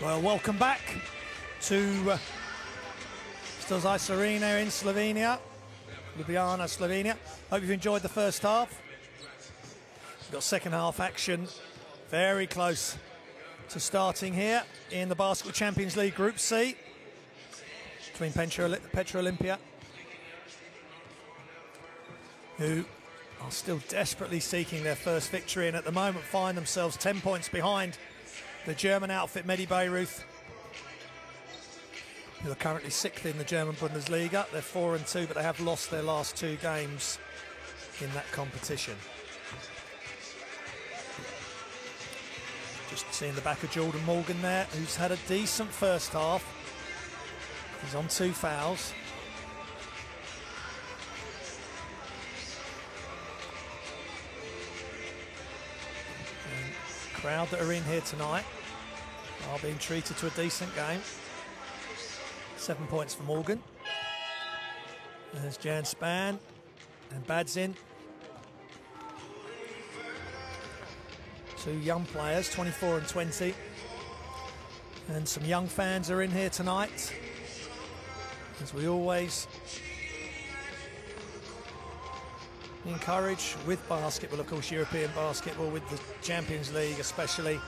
Well, welcome back to Stozice Arena in Slovenia, Ljubljana, Slovenia. Hope you've enjoyed the first half. We've got second half action very close to starting here in the Basketball Champions League Group C between Petrol Olimpija, who are still desperately seeking their first victory and at the moment find themselves 10 points behind the German outfit medi Bayreuth, who are currently 6th in the German Bundesliga. They're 4-2, but they have lost their last 2 games in that competition. Just seeing the back of Jordan Morgan there, who's had a decent first half. He's on 2 fouls. And crowd that are in here tonight are being treated to a decent game. 7 points for Morgan. There's Jan Span and Badzin. 2 young players, 24 and 20. And some young fans are in here tonight, as we always encourage with basketball, of course, European basketball, with the Champions League especially,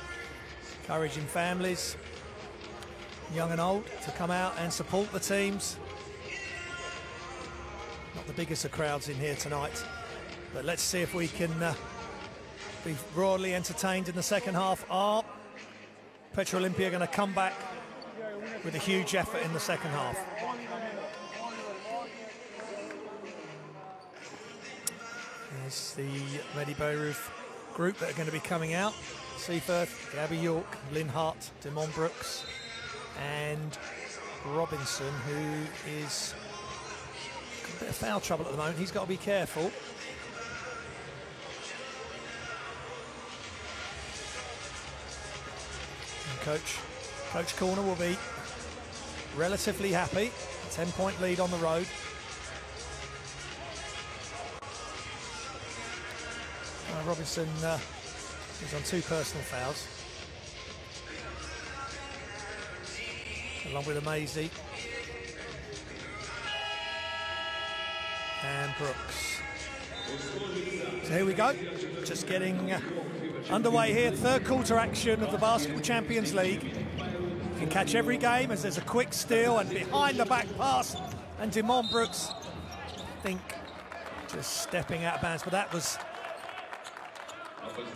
encouraging families, young and old, to come out and support the teams. Not the biggest of crowds in here tonight, but let's see if we can be broadly entertained in the second half. Are Petrol Olimpija going to come back with a huge effort in the second half? There's the medi Bayreuth group that are going to be coming out. Seaforth, Gabby York, Lynn Hart, Demon Brooks and Robinson, who is got a bit of foul trouble at the moment. He's got to be careful. And Coach Corner will be relatively happy. 10-point lead on the road. Robinson is on 2 personal fouls, along with Amazy and Brooks. So here we go, just getting underway here. 3rd quarter action of the Basketball Champions League. You can catch every game as there's a quick steal and behind the back pass, and Demon Brooks, I think, just stepping out of bounds, but that was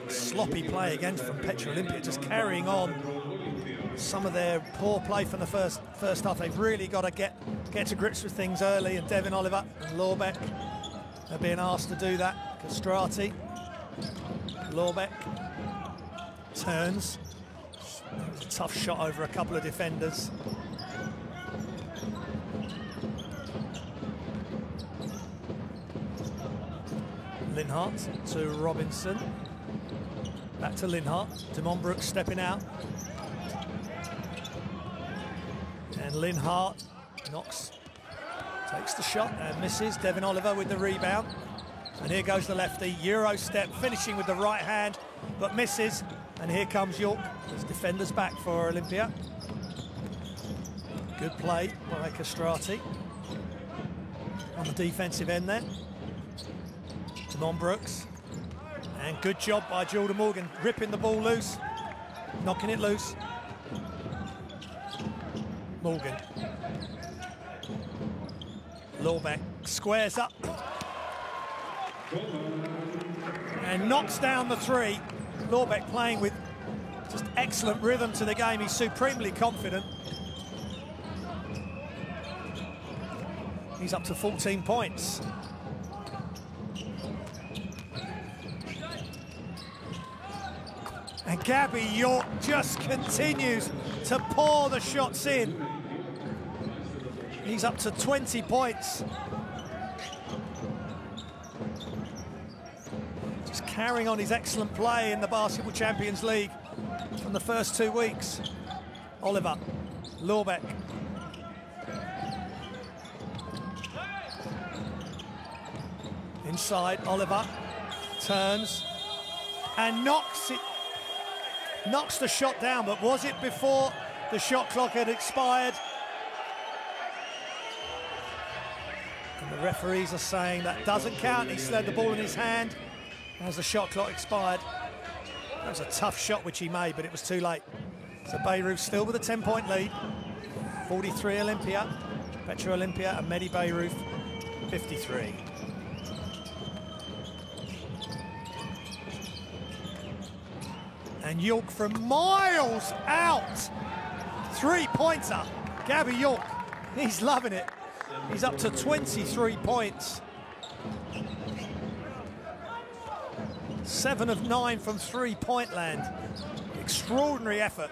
sloppy play again from Petrol Olimpija, just carrying on some of their poor play from the first half. They've really got to get to grips with things early, and Devin Oliver and Lorbeck are being asked to do that. Castrati, Lorbeck turns. It was a tough shot over a couple of defenders. Linhart to Robinson. Back to Linhart. Demon Brooks stepping out. And Linhart knocks, takes the shot and misses. Devin Oliver with the rebound. And here goes the lefty. Euro step, finishing with the right hand, but misses. And here comes York. There's defenders back for Olimpija. Good play by Castrati on the defensive end there. Demon Brooks. And good job by Jordan Morgan, ripping the ball loose, knocking it loose. Morgan. Lorbeck squares up and knocks down the 3. Lorbeck playing with just excellent rhythm to the game. He's supremely confident. He's up to 14 points. And Gabby York just continues to pour the shots in. He's up to 20 points. Just carrying on his excellent play in the Basketball Champions League from the first 2 weeks. Oliver, Lorbeck. Inside, Oliver turns and knocks the shot down, but was it before The shot clock had expired. And the referees are saying that doesn't count. He still had the ball in his hand as the shot clock expired. That was a tough shot which he made, but it was too late. So Bayreuth still with a 10-point lead. 43 Olimpija, Petrol Olimpija and medi Bayreuth 53. And York from miles out. 3-pointer. Gabby York, he's loving it. He's up to 23 points. 7 of 9 from 3-point land. Extraordinary effort.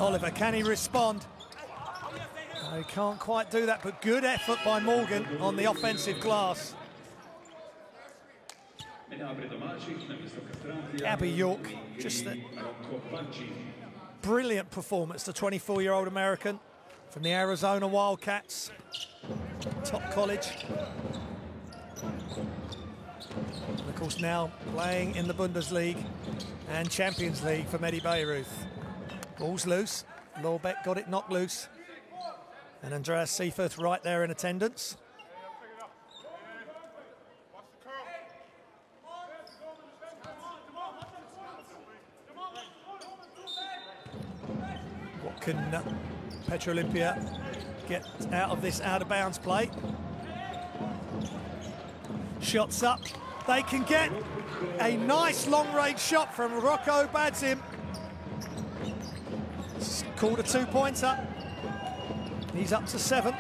Oliver, can he respond? No, he can't quite do that, but good effort by Morgan on the offensive glass. Gabby York, just a brilliant performance, the 24-year-old American from the Arizona Wildcats, top college. And of course now playing in the Bundesliga and Champions League for medi Bayreuth. Ball's loose, Lorbeck got it knocked loose. And Andreas Seefuth right there in attendance. What can Petrol Olimpija get out of this out-of-bounds play? Shots up. They can get a nice long-range shot from Rocco Badzim. It's called a 2-pointer. He's up to 7.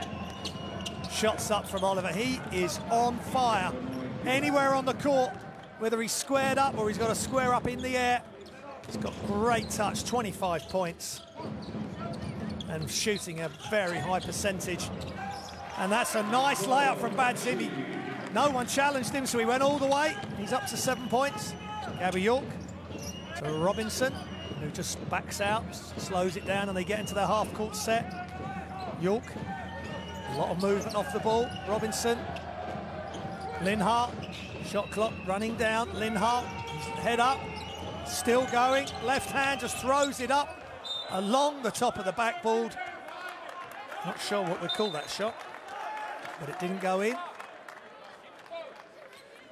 Shots up from Oliver. He is on fire. Anywhere on the court, whether he's squared up or he's got a square up in the air, he's got great touch, 25 points. And shooting a very high percentage. And that's a nice layup from Badzim. No one challenged him, so he went all the way. He's up to 7 points. Gabby York to Robinson, who just backs out, slows it down, and they get into their half-court set. York, a lot of movement off the ball. Robinson, Linhart, shot clock running down. Linhart, head up, still going. Left hand just throws it up along the top of the backboard. Not sure what we call that shot, but it didn't go in.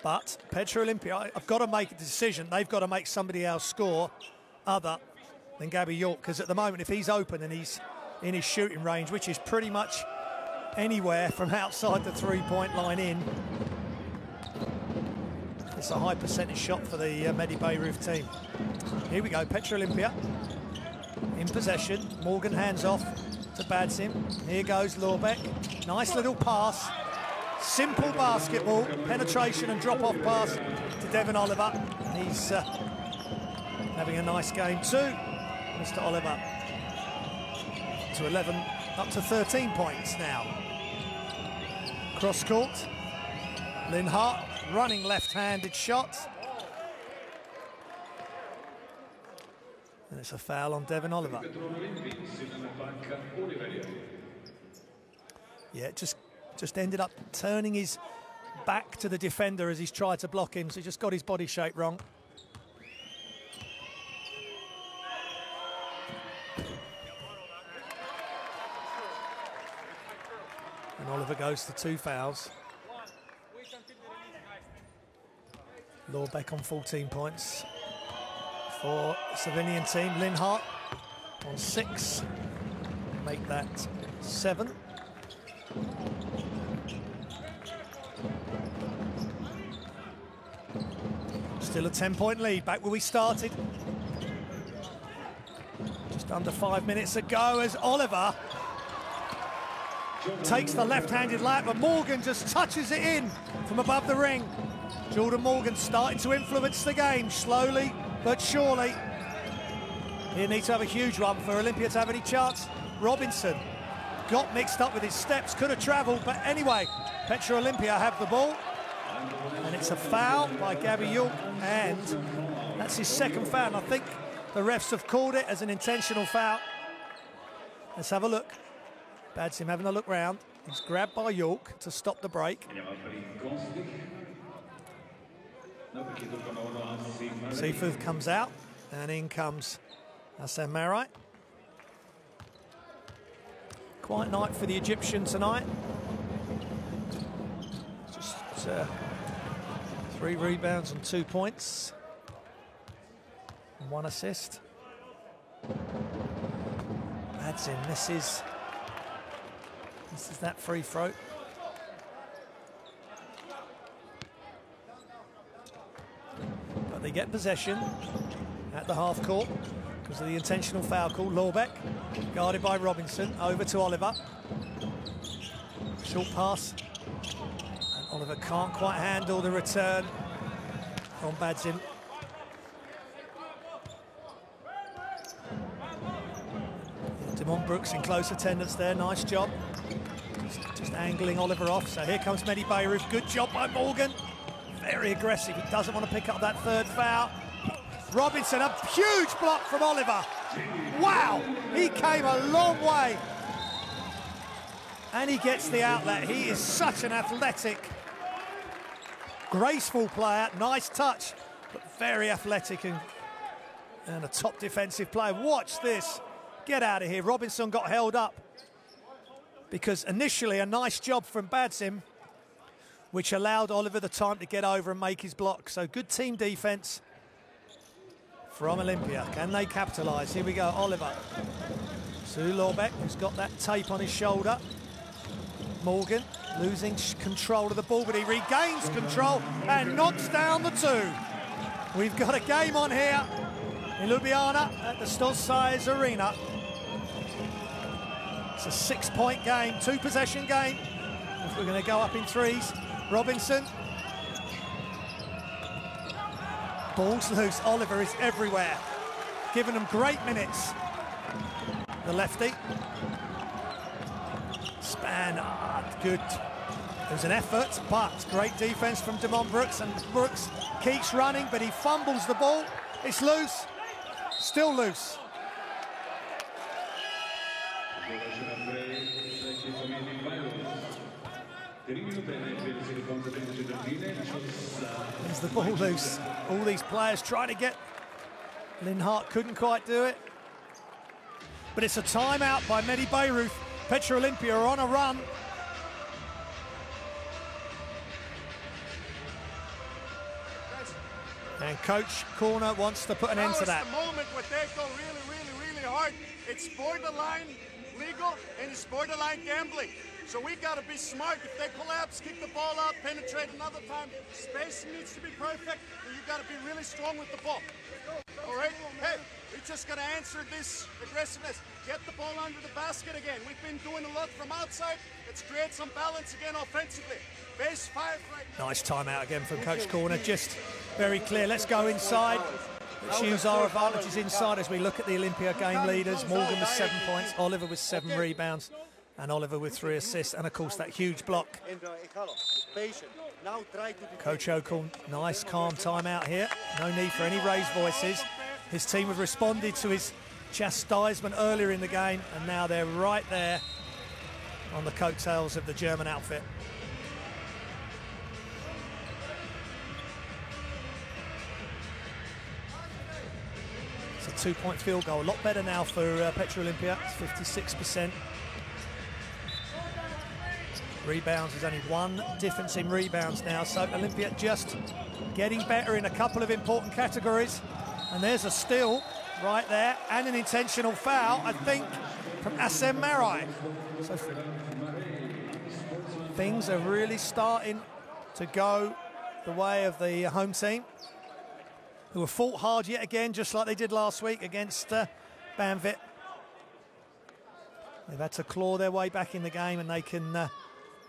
But Petrol Olimpija, I've got to make a decision. They've got to make somebody else score other than Gabby York, because at the moment, if he's open and he's in his shooting range, which is pretty much anywhere from outside the 3-point line in, it's a high percentage shot for the medi Bayreuth team. Here we go, Petrol Olimpija in possession. Morgan hands off to Badzim. Here goes Lorbeck. Nice little pass. Simple basketball, penetration and drop-off pass to Devin Oliver. He's having a nice game too, Mr. Oliver. To 11, up to 13 points now. Cross court, Linhart, running left-handed shot. And it's a foul on Devin Oliver. Yeah, just ended up turning his back to the defender as he's tried to block him, so he just got his body shape wrong. And Oliver goes to 2 fouls. Lorbeck on 14 points for Slovenian team. Linhart on 6, make that 7. Still a 10-point lead, back where we started. Just under 5 minutes ago as Oliver takes the left-handed layup, but Morgan just touches it in from above the ring. Jordan Morgan starting to influence the game, slowly but surely. He needs to have a huge run for Olimpija to have any chance. Robinson got mixed up with his steps, could have travelled, but anyway, Petrol Olimpija have the ball. And it's a foul by Gabby York, and that's his 2nd foul. And I think the refs have called it as an intentional foul. Let's have a look. Badzim having a look round. He's grabbed by York to stop the break. Seefuth comes out And in comes Hassan Marai. Quiet night for the Egyptian tonight. Just 3 rebounds and 2 points. And 1 assist. Badzim misses. This is that free throw. But they get possession at the half court because of the intentional foul call. Lorbeck, guarded by Robinson, over to Oliver. Short pass. And Oliver can't quite handle the return from Badzim. Damon Brooks in close attendance there, nice job. Just angling Oliver off. So here comes medi Bayreuth. Good job by Morgan. Very aggressive. He doesn't want to pick up that 3rd foul. Robinson, a huge block from Oliver. Wow, he came a long way. And he gets the outlet. He is such an athletic, graceful player. Nice touch, but very athletic and a top defensive player. Watch this. Get out of here. Robinson got held up because initially a nice job from Badzim, which allowed Oliver the time to get over and make his block. So good team defense from Olimpija. Can they capitalise? Here we go, Oliver. Sue Lorbeck, who's got that tape on his shoulder. Morgan losing control of the ball, but he regains control and knocks down the 2. We've got a game on here in Ljubljana at the Stolzais Arena. It's a 6-point game, 2-possession game. If we're going to go up in 3s. Robinson. Ball's loose. Oliver is everywhere, giving them great minutes. The lefty. Span, good. It was an effort, but great defense from Damon Brooks, and Brooks keeps running, but he fumbles the ball. It's loose. Still loose. There's the ball loose. All these players trying to get. Linhart couldn't quite do it. But it's a timeout by medi Bayreuth. Petrol Olimpija are on a run. And Coach Corner wants to put an end to that. Now is the moment where they go really hard. It's borderline legal and it's borderline gambling. So we got to be smart. If they collapse, kick the ball out, penetrate another time. Spacing needs to be perfect, and you got to be really strong with the ball. All right? Hey, we just got to answer this aggressiveness. Get the ball under the basket again. We've been doing a lot from outside. Let's create some balance again offensively. Base 5 right now. Nice timeout again from Coach Corner. Just very clear. Let's go inside. Let's use our advantages inside as we look at the Olimpija game leaders. Morgan with 7 points, Oliver with 7 rebounds, and Oliver with 3 assists, and of course that huge block. Coach O'Connell, nice calm timeout here. No need for any raised voices. His team have responded to his chastisement earlier in the game, and now they're right there on the coattails of the German outfit. It's a 2-point field goal. A lot better now for Petrol Olimpija. It's 56%. Rebounds, there's only 1 difference in rebounds now. So Olimpija just getting better in a couple of important categories. And there's a steal right there and an intentional foul, I think, from Hassan Marai. So things are really starting to go the way of the home team, who have fought hard yet again, just like they did last week against Banvit. They've had to claw their way back in the game, and they can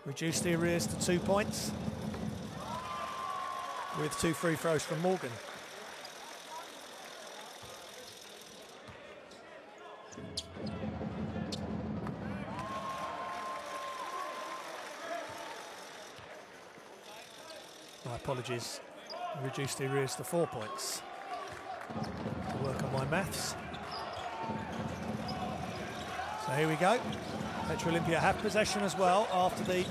reduce the arrears to 2 points with 2 free throws from Morgan. My apologies. Reduce the arrears to 4 points. I'll work on my maths. So here we go. Petrol Olimpija have possession as well after the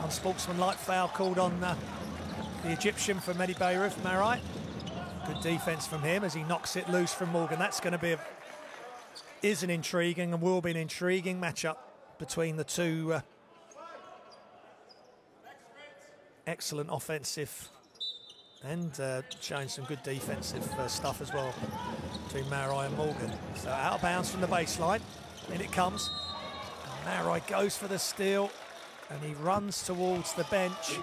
unsportsmanlike foul called on the Egyptian for medi Bayreuth, Marai. Good defence from him as he knocks it loose from Morgan. That's going to be is an intriguing and will be an intriguing matchup between the two excellent offensive and showing some good defensive stuff as well between Marai and Morgan. So out of bounds from the baseline, in it comes. Marai goes for the steal and he runs towards the bench.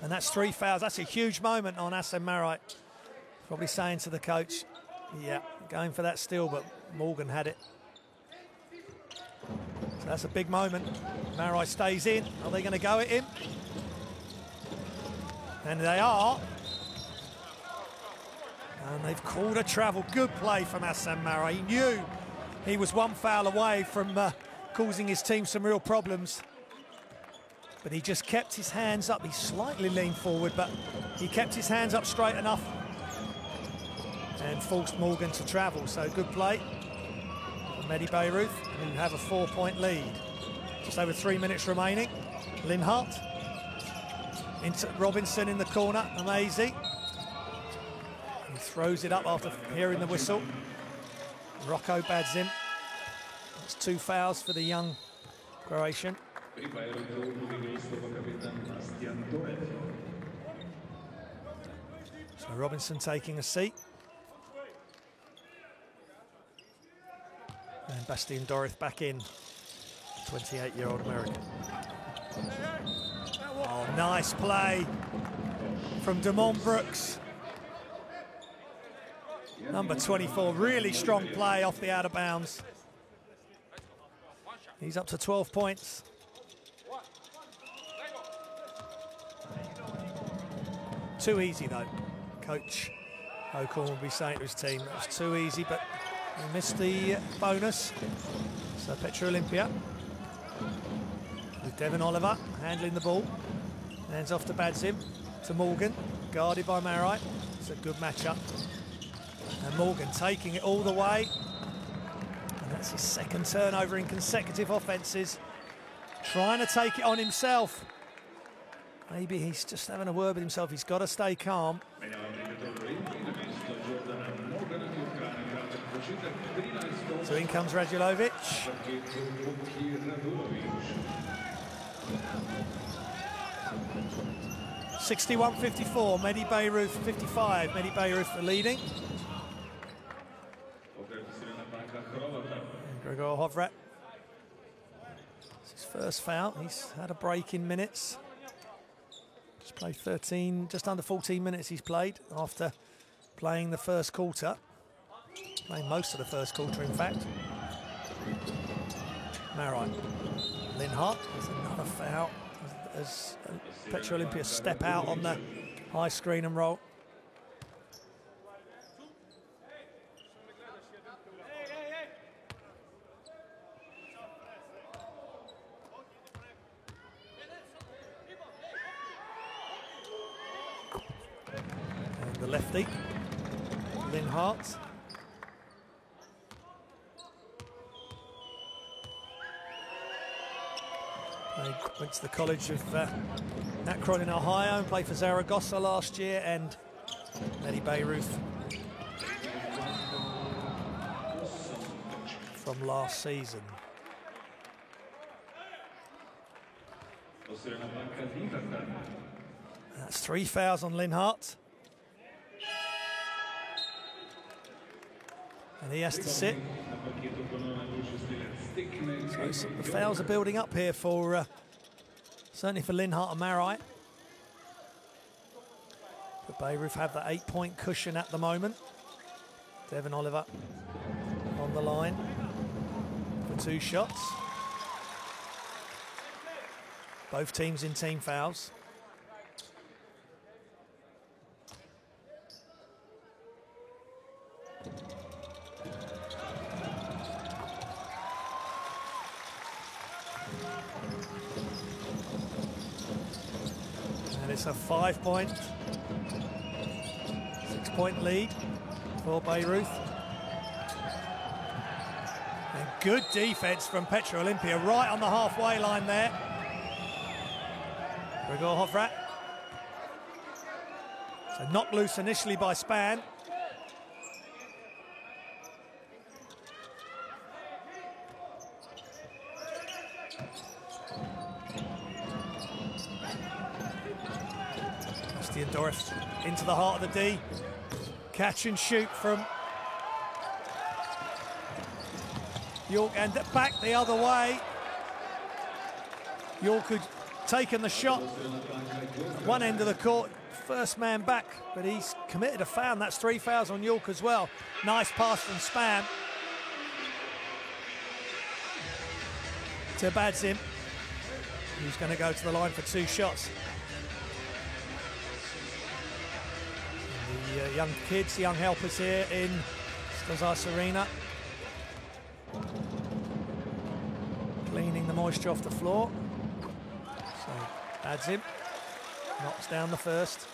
And that's 3 fouls. That's a huge moment on Hassan Marai. Probably saying to the coach, yeah, going for that steal, but Morgan had it. So that's a big moment. Marai stays in. Are they going to go at him? And they are. And they've called a travel. Good play from Hassan Marai. He knew he was 1 foul away from causing his team some real problems. But he just kept his hands up. He slightly leaned forward, but he kept his hands up straight enough and forced Morgan to travel. So good play for medi Bayreuth, who have a 4-point lead. Just over 3 minutes remaining. Linhart into Robinson in the corner. Amazing. He throws it up after hearing the whistle. Rocco Badzim. That's 2 fouls for the young Croatian. So Robinson taking a seat. And Bastian Dorith back in, 28-year-old American. Oh, nice play from Damon Brooks. Number 24, really strong play off the out of bounds. He's up to 12 points. Too easy though. Coach O'Corn will be saying to his team, that was too easy, but he missed the bonus. So Petrol Olimpija with Devin Oliver handling the ball. Hands off to Badzim, to Morgan, guarded by Marai. It's a good matchup. And Morgan taking it all the way. And that's his 2nd turnover in consecutive offences. Trying to take it on himself. Maybe he's just having a word with himself. He's got to stay calm. So in comes Radulovic. 61-54, medi Bayreuth 55. Medi Bayreuth are leading. Gregor Hovrat. It's his first foul. He's had a break in minutes. Just played 13, just under 14 minutes he's played after playing the first quarter. Playing most of the first quarter, in fact. Marai. Linhart. There's another foul as Petrol Olimpija step out on the high screen and roll. And the lefty, Linhart. Went to the College of Akron in Ohio and played for Zaragoza last year and medi Bayreuth from last season. That's 3 fouls on Linhart. And he has to sit. So the fouls are building up here for, certainly for Linhart and Marai. But Bayreuth have the 8-point cushion at the moment. Devin Oliver on the line for 2 shots. Both teams in team fouls. It's a 5-point, 6-point lead for Bayreuth. And good defense from Petrol Olimpija right on the halfway line there. Gregor Hovrat. So knocked loose initially by Span. Bastian Dorif into the heart of the D. Catch and shoot from York, and back the other way. York had taken the shot at one end of the court, first man back, but he's committed a foul. That's 3 fouls on York as well. Nice pass from Spam to Badzim, who's going to go to the line for 2 shots. And the young kids, young helpers here in Stozas Arena, cleaning the moisture off the floor. So Badzim knocks down the first.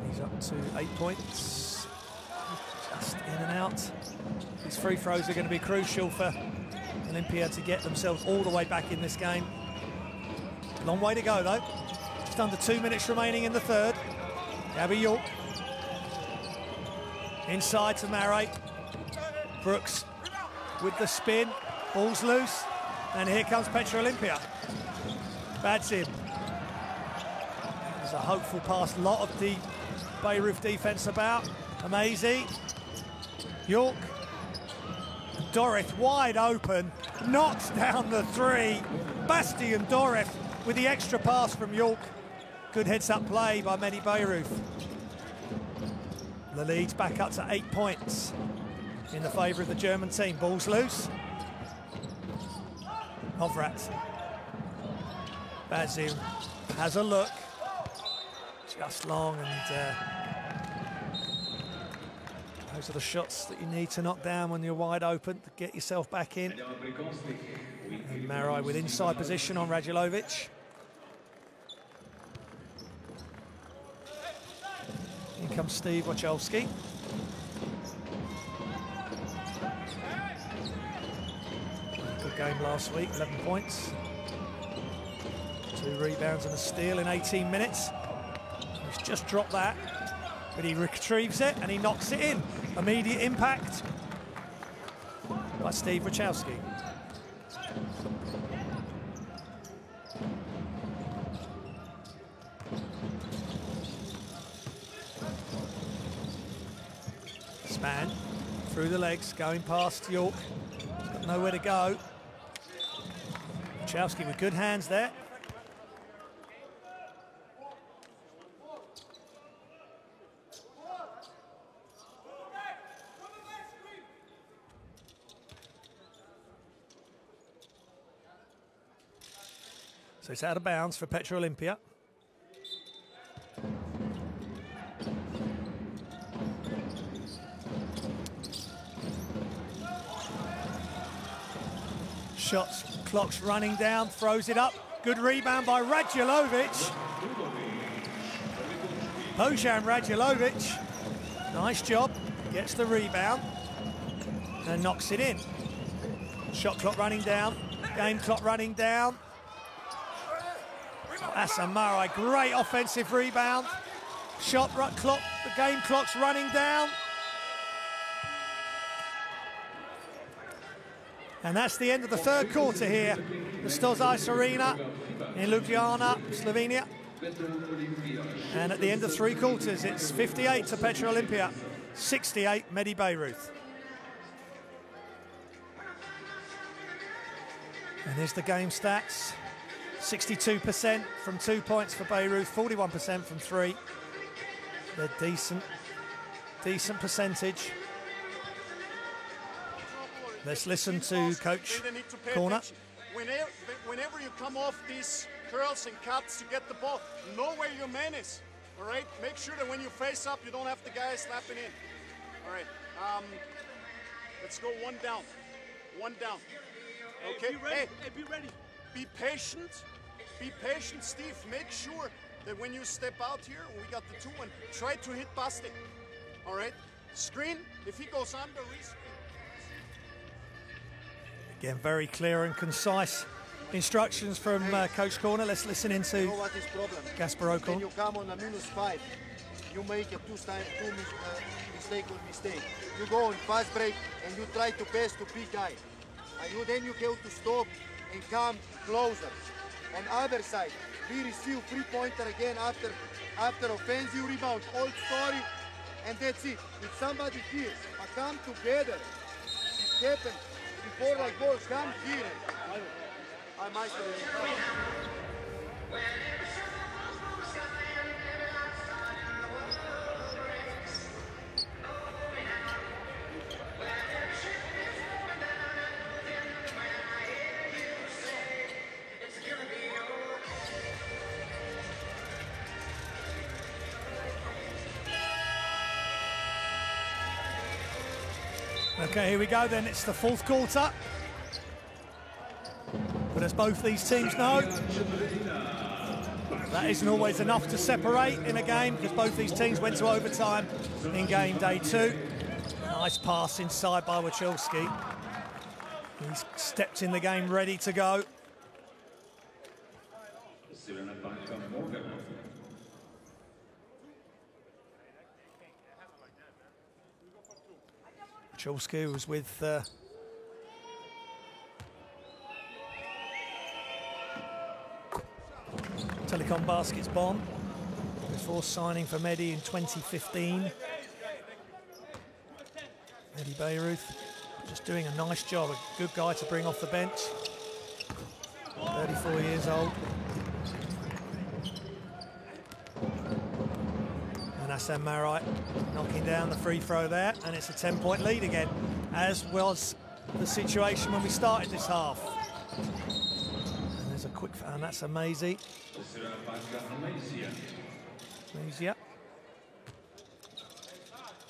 He's up to 8 points. Just in and out. These free throws are going to be crucial for Olimpija to get themselves all the way back in this game. Long way to go though. Just under 2 minutes remaining in the third. Gabby York. Inside to Marais. Brooks with the spin. Ball's loose. And here comes Petrol Olimpija. Badzim. There's a hopeful pass. A lot of the Bayreuth defence about. Amazi. York. Dorif wide open. Knocks down the 3. Bastian Dorif with the extra pass from York. Good heads-up play by medi Bayreuth. The lead's back up to 8 points in the favour of the German team. Ball's loose. Hovrat. Badzim has a look. Just long, and those are the shots that you need to knock down when you're wide open to get yourself back in. And Marais with inside position on Radulovic. In comes Steve Wachowski. Good game last week, 11 points. 2 rebounds and a steal in 18 minutes. He's just dropped that, but he retrieves it and he knocks it in. Immediate impact by Steve Wachowski. Span through the legs, going past York. He's got nowhere to go. Wachowski with good hands there. So it's out of bounds for Petrol Olimpija. Shots, clock's running down, throws it up. Good rebound by Radulovic. Bojan Radulovic, nice job, gets the rebound and knocks it in. Shot clock running down, game clock running down. Marais, great offensive rebound. Shot clock, the game clock's running down. And that's the end of the third quarter here. The Stozas Arena in Ljubljana, Slovenia. And at the end of 3 quarters, it's 58 to Petrol Olimpija, 68 medi Bayreuth. And here's the game stats. 62% from 2 points for Bayreuth, 41% from 3. They're decent percentage. Let's listen to Coach Corner. Whenever you come off these curls and cuts to get the ball, know where your man is, all right? Make sure that when you face up, you don't have the guy snapping in. All right, let's go 1 down. 1 down. Okay, Hey, be ready. Be patient. Be patient, Steve. Make sure that when you step out here, we got the 2-1, try to hit Basti. All right? Screen, if he goes under, Again, very clear and concise instructions from Coach Corner. Let's listen into You know what is problem? Gasper When O'Connor. you come on a -5, you make a mistake. You go on fast break and you try to pass to big guy. And then you have to stop and come closer. On other side, we receive 3-pointer again after offensive rebound, old story, and that's it. If somebody here come together, it happens before like ball come here. I might Okay, here we go then. It's the fourth quarter. But as both these teams know, that isn't always enough to separate in a game, because both these teams went to overtime in game day 2. Nice pass inside by Wachowski. He's stepped in the game ready to go. Wachowski was with Telecom Baskets Bonn before signing for Medi in 2015. Medi Bayreuth just doing a nice job, a good guy to bring off the bench. 34 years old. And Hassan Marai knocking down the free throw there, and it's a 10-point lead again, as was the situation when we started this half. And there's a quick foul, and that's Amazi. Amazia.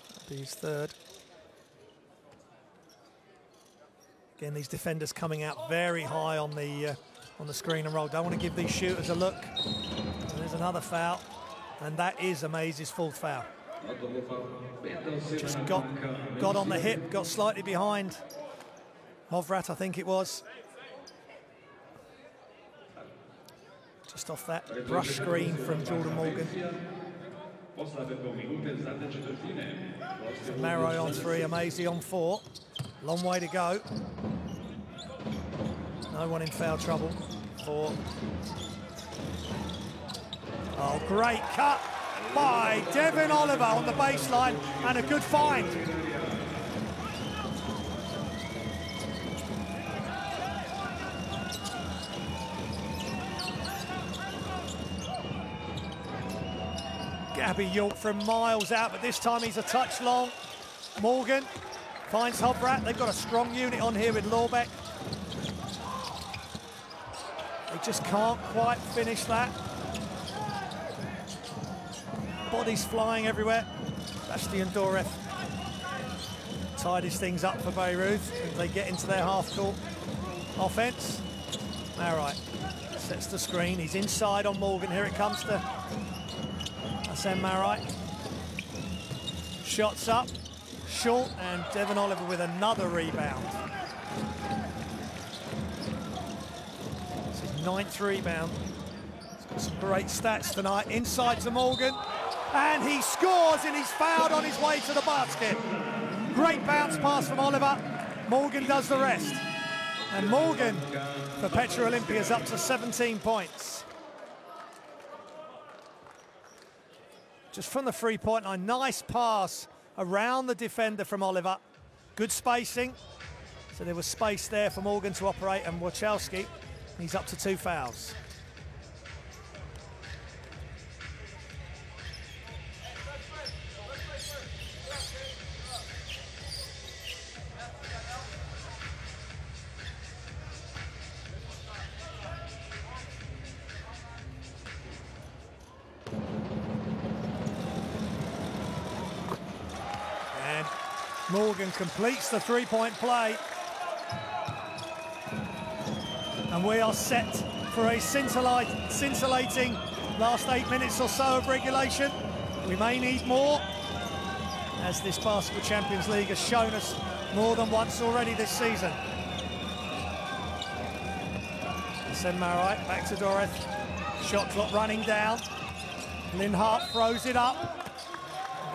That'll be his third. Again, these defenders coming out very high on the screen and roll. Don't want to give these shooters a look. And there's another foul, and that is Amazi's fourth foul. Just got on the hip, got slightly behind Hovrat, I think it was. Just off that brush screen from Jordan Morgan. Marai on 3, Amazi on 4. Long way to go. No one in foul trouble. 4. Oh, great cut by Devin Oliver on the baseline, and a good find. Gabby York from miles out, but this time he's a touch long. Morgan finds Hovrat. They've got a strong unit on here with Lorbeck. They just can't quite finish that. Bodies flying everywhere. Bastian Doref tidies things up for Bayreuth as they get into their half-court offense. All right, sets the screen. He's inside on Morgan. Here it comes to Hassan Marai. Shots up, short, and Devin Oliver with another rebound. It's his 9th rebound. He's got some great stats tonight. Inside to Morgan, and he scores, and he's fouled on his way to the basket. Great bounce pass from Oliver. Morgan does the rest. And Morgan for Petrol Olimpija is up to 17 points. Just from the three-point line, nice pass around the defender from Oliver. Good spacing. So there was space there for Morgan to operate, and Wachowski, he's up to 2 fouls. Morgan completes the three-point play. And we are set for a scintillating last 8 minutes or so of regulation. We may need more, as this Basketball Champions League has shown us more than once already this season. Asen Marai, back to Doreth. Shot clock running down. Linhart throws it up.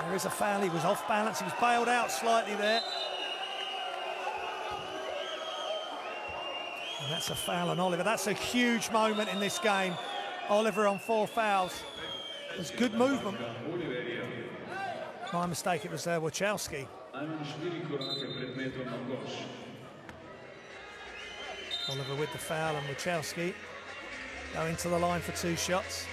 There is a foul, he was off balance, he was bailed out slightly there. And that's a foul on Oliver. That's a huge moment in this game. Oliver on 4 fouls. It was good movement. My mistake, it was Wachowski. Oliver with the foul and Wachowski going to the line for 2 shots.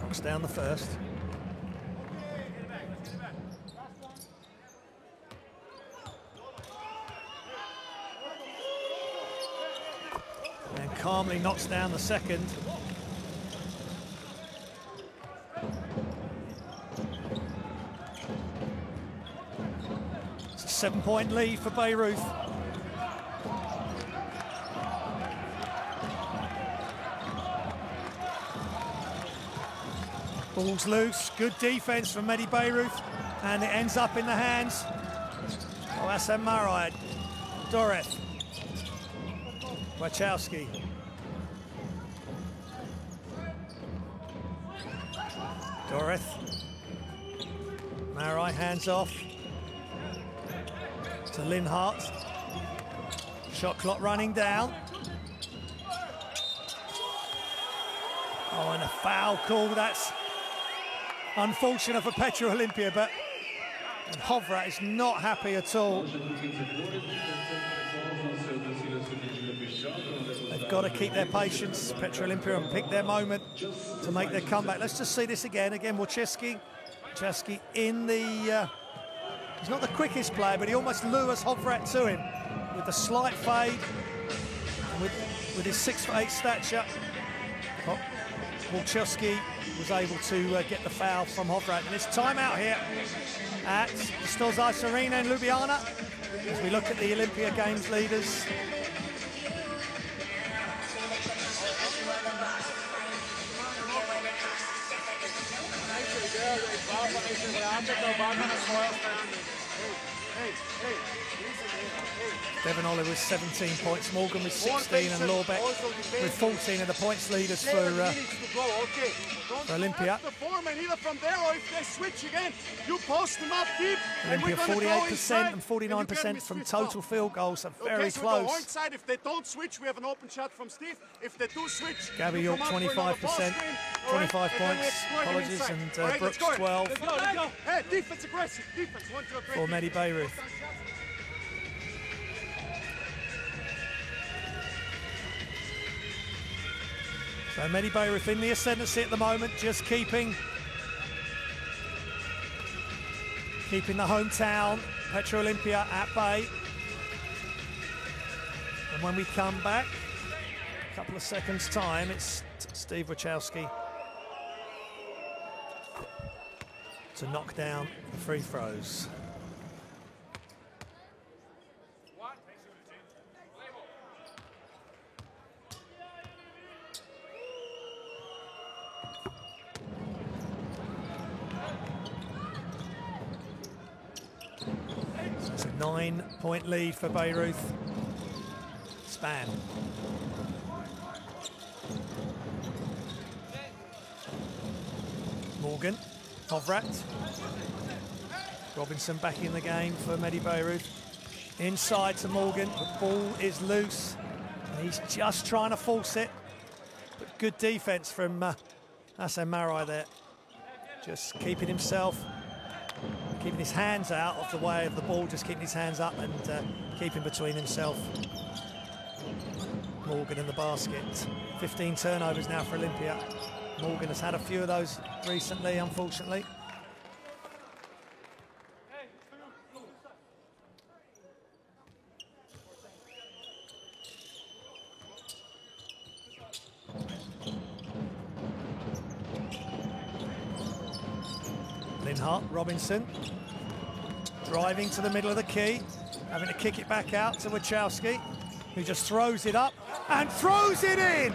Knocks down the first. And calmly knocks down the second. It's a 7-point lead for Bayreuth. Ball's loose, good defense from medi Bayreuth, and it ends up in the hands of Asen Marai. Doreth. Wachowski. Doreth. Marai hands off to Linhart. Shot clock running down. Oh, and a foul call. That's unfortunate for Petrol Olimpija, but Hovrat is not happy at all. They've got to keep their patience, Petrol Olimpija, and pick their moment to make their comeback. Let's just see this again. Again, Wachowski in the... he's not the quickest player, but he almost lures Hovrat to him with a slight fade. With his 6'8" stature, Wachowski was able to get the foul from Hovrat. And it's time out here at Stolzais Arena in Ljubljana as we look at the Olympia Games leaders. Devon Oliver with 17 points, Morgan with 16, and Lorbeck with 14 are the points leaders for Olympia. From there, or if they switch again, you post them up deep. Olympia 48% and 49% from total field goals, so very close. Side, if they don't switch, we have an open shot from Steve. If they do switch, Gabby York 25%, 25 points, apologies, and Brooks 12. Hey, defense aggressive, defense. For medi Bayreuth. So medi Bayreuth in the ascendancy at the moment, just keeping the hometown Petrol Olimpija at bay. And when we come back, a couple of seconds time, it's Steve Wachowski to knock down the free throws. It's a 9-point lead for Bayreuth. Span. Morgan, Hovrat. Robinson back in the game for medi Bayreuth. Inside to Morgan, the ball is loose. And he's just trying to force it. But good defense from Asen Marai there. Just keeping his hands out of the way of the ball, just keeping his hands up and keeping between himself. Morgan in the basket. 15 turnovers now for Olympia. Morgan has had a few of those recently, unfortunately. Linhart, Robinson, driving to the middle of the key, having to kick it back out to Wachowski, who just throws it up. and throws it in.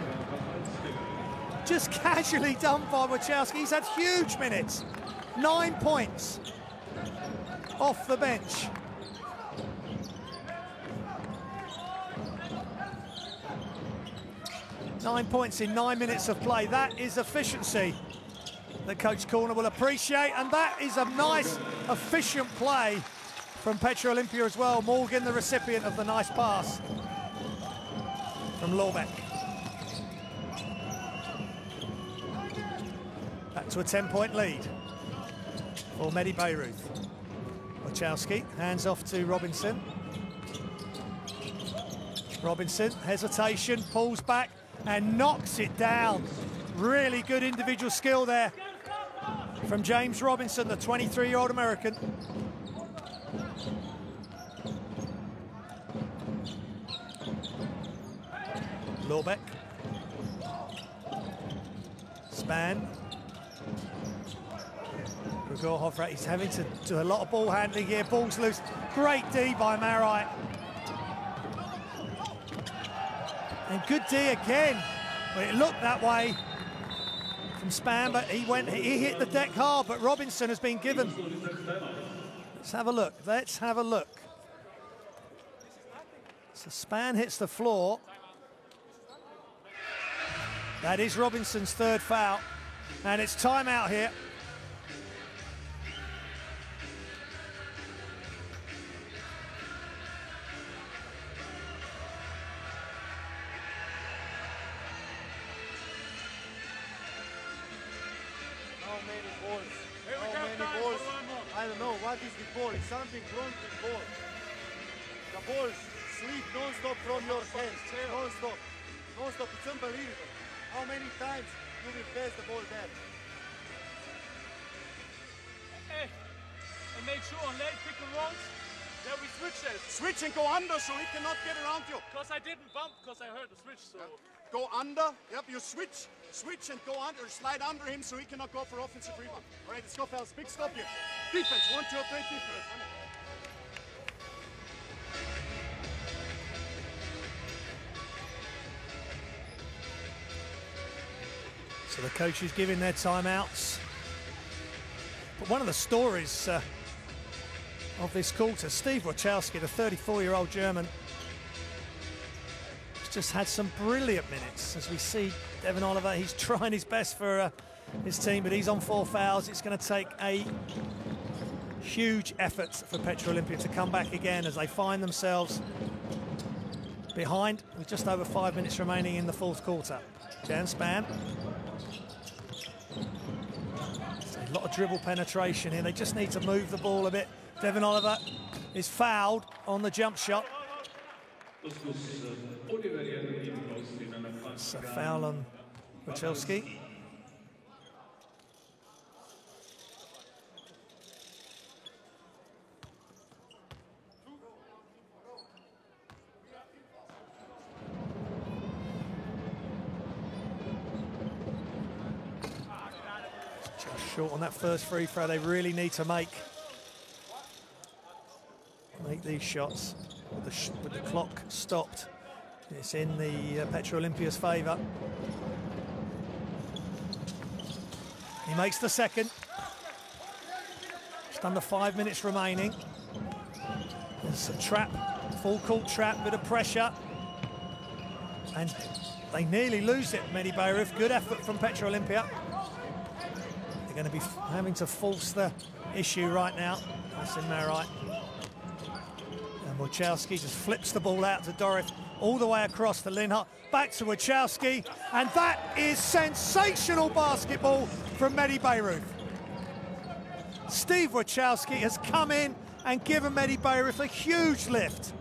Just casually done by Wachowski. He's had huge minutes. 9 points off the bench. Nine points in 9 minutes of play. That is efficiency that Coach Corner will appreciate, and that is a nice, efficient play from Petrol Olimpija as well. Morgan, the recipient of the nice pass from Lorbeck. Back to a 10-point lead for medi Bayreuth. Wachowski hands off to Robinson. Robinson, hesitation, pulls back and knocks it down. Really good individual skill there from James Robinson, the 23-year-old American. Lorbeck. Span. Grigor-Hofrat, he's having to do a lot of ball handling here. Ball's loose. Great D by Marai. And good D again. Well, it looked that way from Span, but he hit the deck hard, but Robinson has been given. Let's have a look. Let's have a look. So Span hits the floor. That is Robinson's third foul, and it's timeout here. I don't know what is the ball. Is something wrong with the ball? The ball slip non-stop from your hands. Non-stop. Non-stop. It's unbelievable. How many times you will pass the ball there? Hey, and make sure on late pick and rolls that we switch that. Switch and go under so he cannot get around you. Because I didn't bump, because I heard the switch, so... Go under, yep, you switch and go under, slide under him so he cannot go for offensive rebound. All right, let's go, fellas. Big stop here. Defense, 1, 2, 3, defense. So the coaches giving their timeouts. But one of the stories of this quarter, Steve Wachowski, the 34-year-old German, just had some brilliant minutes. As we see Devin Oliver, he's trying his best for his team, but he's on 4 fouls. It's going to take a huge effort for Petrol Olimpija to come back again as they find themselves behind with just over 5 minutes remaining in the fourth quarter. Jan Span. A lot of dribble penetration here. They just need to move the ball a bit. Devin Oliver is fouled on the jump shot. It's a foul on Wachowski. Just short on that first free throw. They really need to make these shots with the clock stopped. It's in the Petrol Olimpija's favour. He makes the second. Just under 5 minutes remaining. There's a trap, full court trap, bit of pressure. And they nearly lose it, medi Bayreuth. Good effort from Petrol Olimpija. They're going to be having to force the issue right now. That's in Marai. And Wachowski just flips the ball out to Dorif, all the way across to Linhart, back to Wachowski, and that is sensational basketball from medi Bayreuth. Steve Wachowski has come in and given medi Bayreuth a huge lift.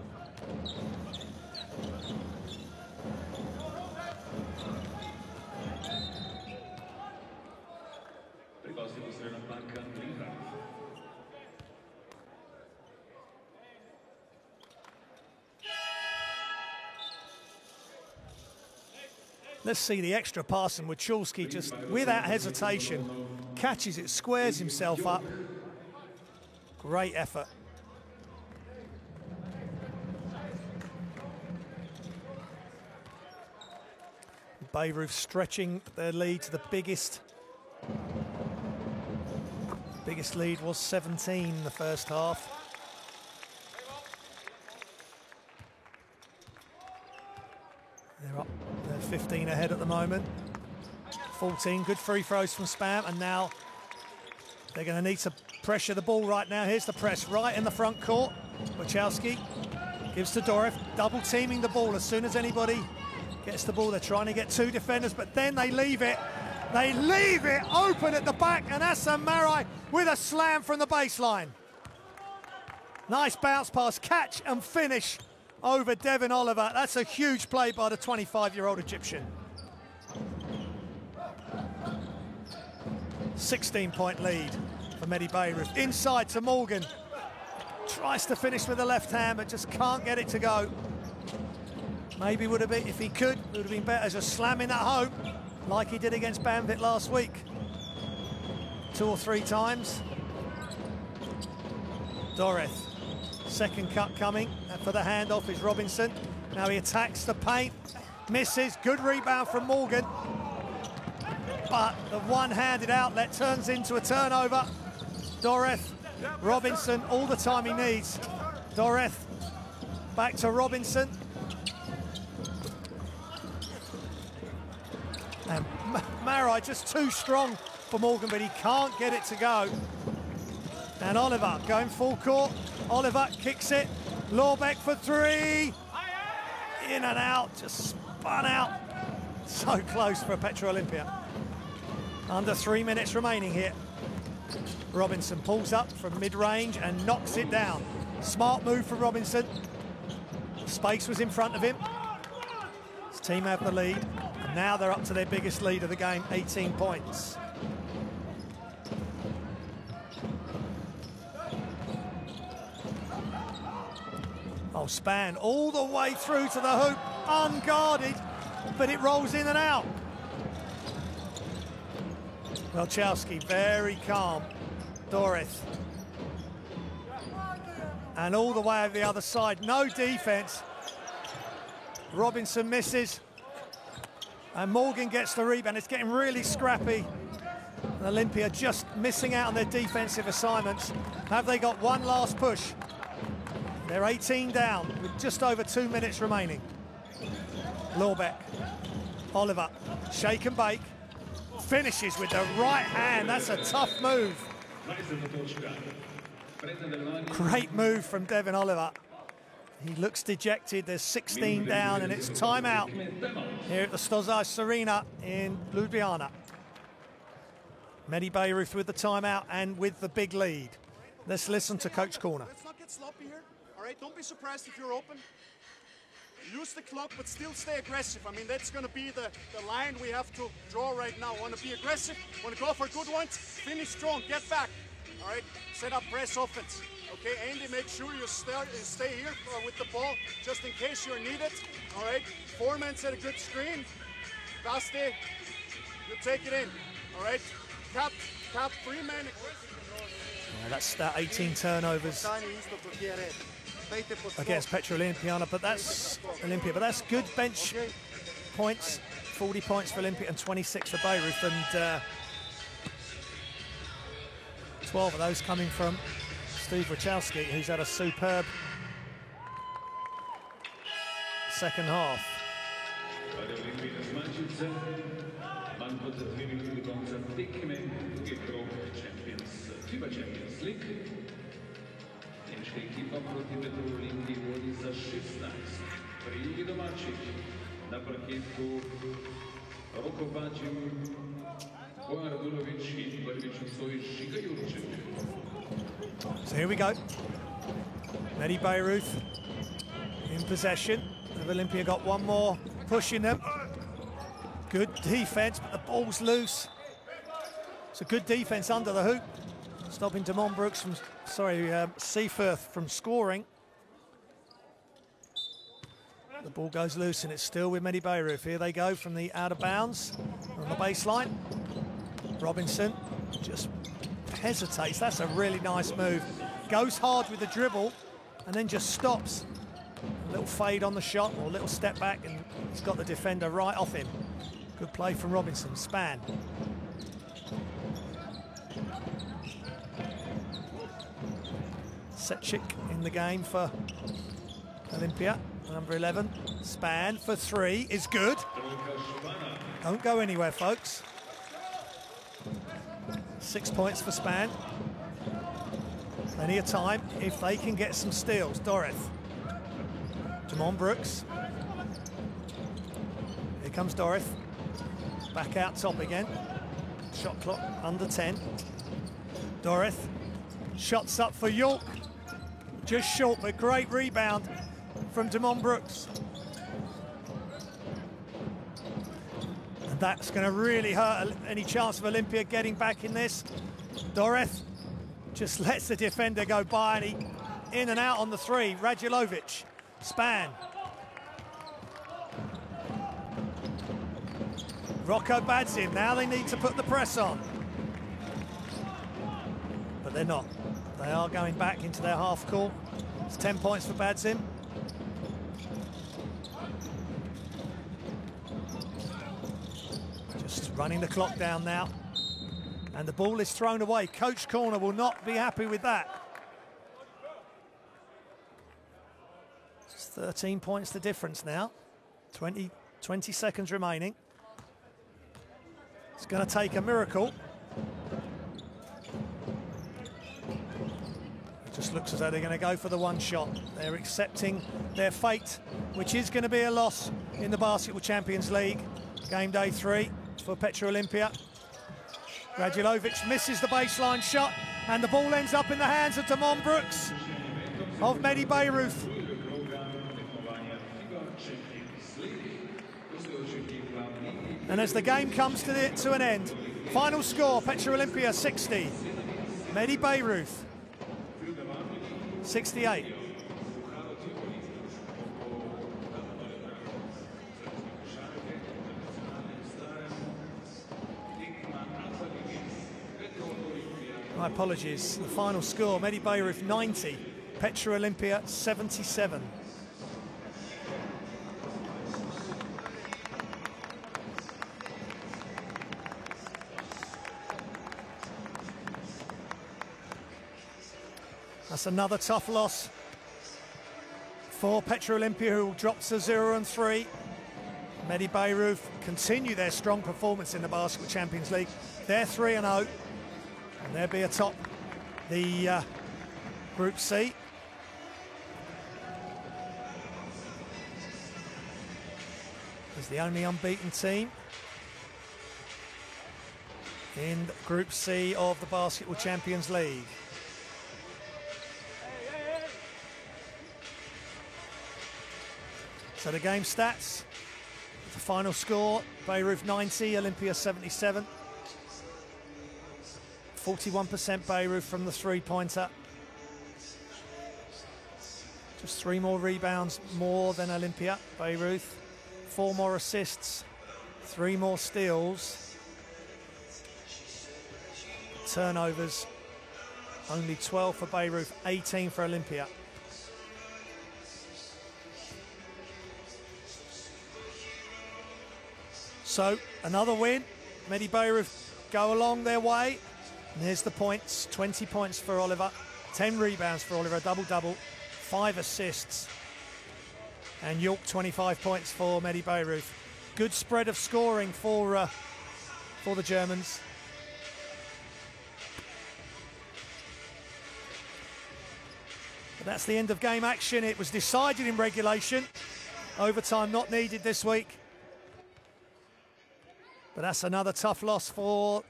Let's see the extra pass, and Wachowski just, without hesitation, catches it, squares himself up. Great effort. Bayreuth stretching their lead to the biggest. Biggest lead was 17 in the first half. They're up, they're 15 ahead at the moment. 14, good free throws from Spam, and now they're going to need to pressure the ball right now. Here's the press right in the front court. Wachowski gives to Dorif, double teaming the ball. As soon as anybody gets the ball, they're trying to get two defenders, but then they leave it. They leave it open at the back, and Hassan Marai with a slam from the baseline. Nice bounce pass, catch and finish over Devin Oliver. That's a huge play by the 25-year-old Egyptian. 16-point lead for medi Bayreuth. Inside to Morgan. Tries to finish with the left hand, but just can't get it to go. Maybe would have been, if he could, would have been better just slamming that home like he did against Banvit last week. 2 or 3 times. Doreth, second cut coming for the handoff is Robinson. Now he attacks the paint, misses, good rebound from Morgan. But the one-handed outlet turns into a turnover. Doreth, Robinson, all the time he needs. Doreth, back to Robinson. And Marai just too strong for Morgan, but he can't get it to go. And Oliver going full court. Oliver kicks it. Lorbeck for 3. In and out, just spun out. So close for Petrol Olimpija. Under 3 minutes remaining here. Robinson pulls up from mid-range and knocks it down. Smart move from Robinson. Space was in front of him. His team have the lead. And now they're up to their biggest lead of the game, 18 points. Oh, Span all the way through to the hoop, unguarded, but it rolls in and out. Wachowski very calm. Doreth. And all the way over the other side, no defense. Robinson misses. And Morgan gets the rebound. It's getting really scrappy. And Olimpija just missing out on their defensive assignments. Have they got one last push? They're 18 down with just over 2 minutes remaining. Lorbeck. Oliver. Shake and bake. Finishes with the right hand. That's a tough move. Great move from Devin Oliver. He looks dejected. There's 16 down and it's timeout here at the Stozaj Arena in Ljubljana. Medi Bayreuth with the timeout and with the big lead. Let's listen to Coach Corner. Let's not get sloppy here. All right, don't be surprised if you're open. Use the clock, but still stay aggressive. I mean, that's going to be the line we have to draw right now. Want to be aggressive, want to go for good ones, finish strong, get back. All right, set up press offense. Okay, Andy, make sure you stay here with the ball, just in case you're needed. All right, Foreman set a good screen. Basti, you take it in. All right, cap, 3 men. Yeah, that's 18 turnovers against Petrol Olimpija, but that's good bench points. 40 points for Olimpija and 26 for Bayreuth, and 12 of those coming from Steve Wachowski, who's had a superb second half. Ekipa proti Petrol Olimpiji vodi za 16. Pri Jugi domačih na parketu Roko Bačin, Bojan Radulović in prvič usvoji Žiga Jurčev. So here we go. Medi Bayreuth in possession. Olimpija got one more pushing them. Good defense, but the ball's loose. It's a good defense under the hoop, stopping Damon Brooks from, Seaforth from scoring. The ball goes loose and it's still with Medi Bayreuth. Here they go from the out of bounds on the baseline. Robinson just hesitates. That's a really nice move. Goes hard with the dribble and then just stops. A little fade on the shot or a little step back, and he's got the defender right off him. Good play from Robinson. Span. Setchik in the game for Olimpija, number 11. Span for 3 is good. Don't go anywhere, folks. 6 points for Span. Plenty of time if they can get some steals. Doreth. Jamon Brooks. Here comes Doreth. Back out top again. Shot clock under 10. Doreth. Shots up for York. Just short, but great rebound from Jamon Brooks. And that's going to really hurt any chance of Olimpija getting back in this. Doreth just lets the defender go by, and he in and out on the 3. Radulovic. Span. Rocco Badzim. Now they need to put the press on. But they're not. They are going back into their half court. It's 10 points for Badzim. Just running the clock down now. And the ball is thrown away. Coach Corner will not be happy with that. It's 13 points the difference now. 20 seconds remaining. It's going to take a miracle. It just looks as though they're going to go for the one shot. They're accepting their fate, which is going to be a loss in the Basketball Champions League. Game day 3 for Petrol Olimpija. Radulovic misses the baseline shot, and the ball ends up in the hands of Jamon Brooks of Medi Bayreuth. And as the game comes to an end, final score, Petrol Olimpija 60, Medi Bayreuth 68. My apologies, the final score, Medi Bayreuth 90, Petrol Olimpija 77. That's another tough loss for Petrol Olimpija, who drops to 0-3. Medi Bayreuth continue their strong performance in the Basketball Champions League. They're 3-0, and they'll be atop the Group C. Is the only unbeaten team in Group C of the Basketball Champions League. So the game stats, the final score, Bayreuth 90, Olimpija 77. 41% Bayreuth from the three-pointer. Just 3 more rebounds more than Olimpija. Bayreuth, 4 more assists, 3 more steals. Turnovers, only 12 for Bayreuth, 18 for Olimpija. So, another win. Medi Bayreuth go along their way. And here's the points. 20 points for Oliver. 10 rebounds for Oliver, a double-double. 5 assists. And York, 25 points for Medi Bayreuth. Good spread of scoring for the Germans. But that's the end of game action. It was decided in regulation. Overtime not needed this week. But that's another tough loss for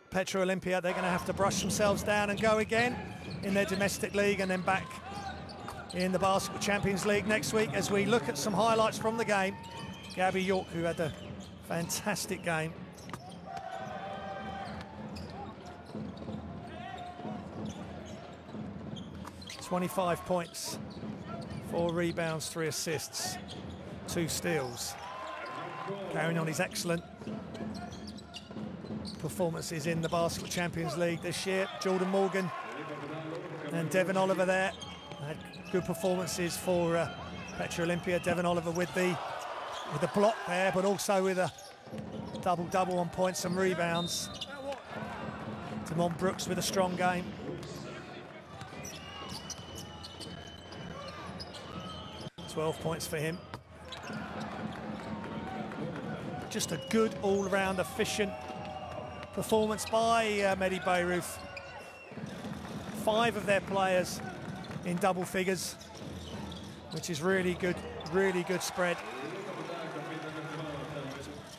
Petrol Olimpija. They're going to have to brush themselves down and go again in their domestic league, and then back in the Basketball Champions League next week as we look at some highlights from the game. Gabby York, who had a fantastic game. "25 points, 4 rebounds, 3 assists, 2 steals. Carrying on his excellent performances in the Basketball Champions League this year. Jordan Morgan and Devin Oliver there had good performances for Petrol Olimpija. Devin Oliver with the block there, but also with a double-double on points and rebounds. Damon Brooks with a strong game. $12 points for him. Just a good all-round efficient performance by medi Bayreuth. 5 of their players in double figures, which is really good spread.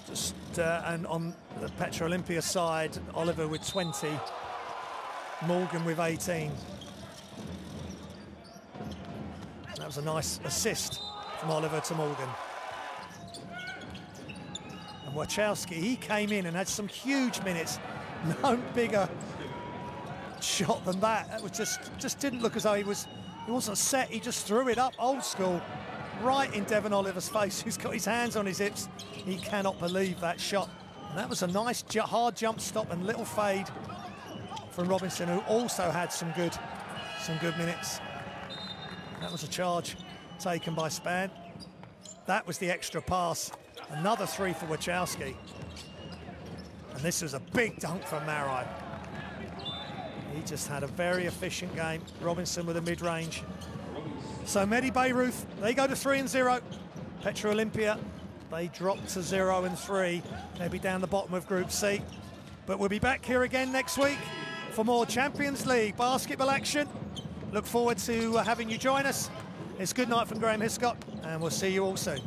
Just and on the Petrol Olimpija side, Oliver with 20, Morgan with 18. That was a nice assist from Oliver to Morgan. And Wachowski, he came in and had some huge minutes. No bigger shot than that. It was just didn't look as though he wasn't set. He just threw it up, old school, right in Devon Oliver's face, who's got his hands on his hips. He cannot believe that shot. And that was a nice hard jump stop and little fade from Robinson, who also had some good minutes. That was a charge taken by Span. That was the extra pass. Another 3 for Wachowski. And this was a big dunk from Marai. He just had a very efficient game. Robinson with a mid-range. So medi Bayreuth, they go to 3-0. Petrol Olimpija, they drop to 0-3. They'll be down the bottom of Group C. But we'll be back here again next week for more Champions League basketball action. Look forward to having you join us. It's good night from Graham Hiscott, and we'll see you all soon.